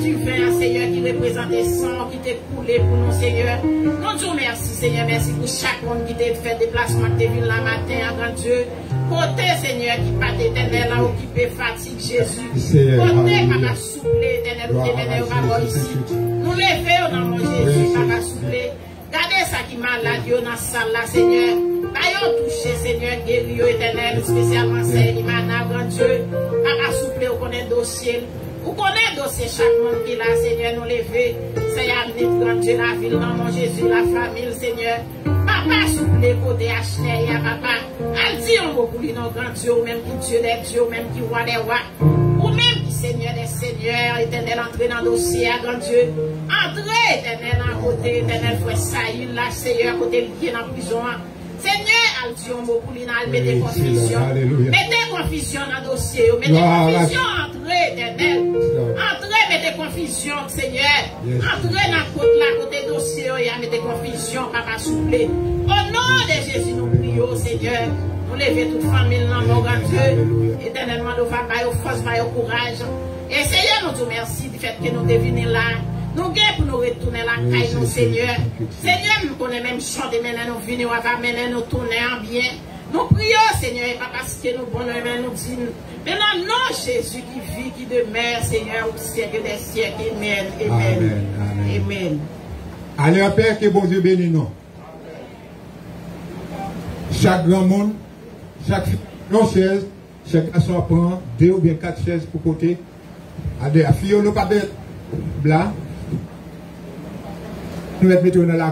Du vin, Seigneur, qui représente le sang qui t'est coulé pour nous, Seigneur. Nous disons merci, Seigneur, merci pour chaque monde qui t'a fait déplacement, qui t'est venu la matin, grand Dieu. Côté, Seigneur, qui pas d'éternel, là, occupé, fatigue, Jésus. Côté, papa, souple, éternel, ou éternel, va voir ici. Nous levons dans mon Jésus, papa, souple. Gardez ça qui malade, dans la salle, là, Seigneur. Bayon touché, Seigneur, guéri, éternel, spécialement, Seigneur, Imana, grand Dieu. Papa, souple, ou connaît dossier. Vous connaissez dossier chaque monde qui est là, Seigneur, nous lever. Seigneur, nous grand Dieu, la ville, dans mon Jésus, la famille, Seigneur. Papa, souple, côté acheter, papa. Elle dit un mot pour lui, non, grand Dieu, ou même qui Dieu des dieux, ou même qui roi des rois. Ou même qui Seigneur des seigneurs, éternel, entrer dans le dossier, grand Dieu. Entrez, éternel, en côté, éternel, frère Saïl, là, Seigneur, côté lié dans la prison. Seigneur, elle dit un mot pour lui, mettez confusion. Mettez confusion dans le dossier, mettez confusion, entrez, éternel. Entrez, mettez confusion, Seigneur. Entrez dans la côte, la côté dossier, mettez confusion, papa, souple. Au nom de Jésus, nous prions, Seigneur. Nous levons toute famille dans mon grand Dieu. Éternellement, nous faisons force, courage. Et Seigneur, nous te remercions du fait que nous devenons là. Nous gagnons pour nous retourner la caille, nous, Seigneur. Seigneur, nous connaissons même chanter, maintenant nous venons, maintenant nous tourner en bien. Nous prions, Seigneur, et pas parce que nous bonheur, mais nous disons, maintenant, non, Jésus qui vit, qui demeure, Seigneur, au siècle des siècles. Amen. Amen. Amen. Allez, Père, que bon Dieu bénisse nous. Chaque grand monde, chaque chaise, chaque garçon prend 2 ou bien 4 chaises pour côté. À la fille, nous pas bête. Blanc. Nous mettons dans la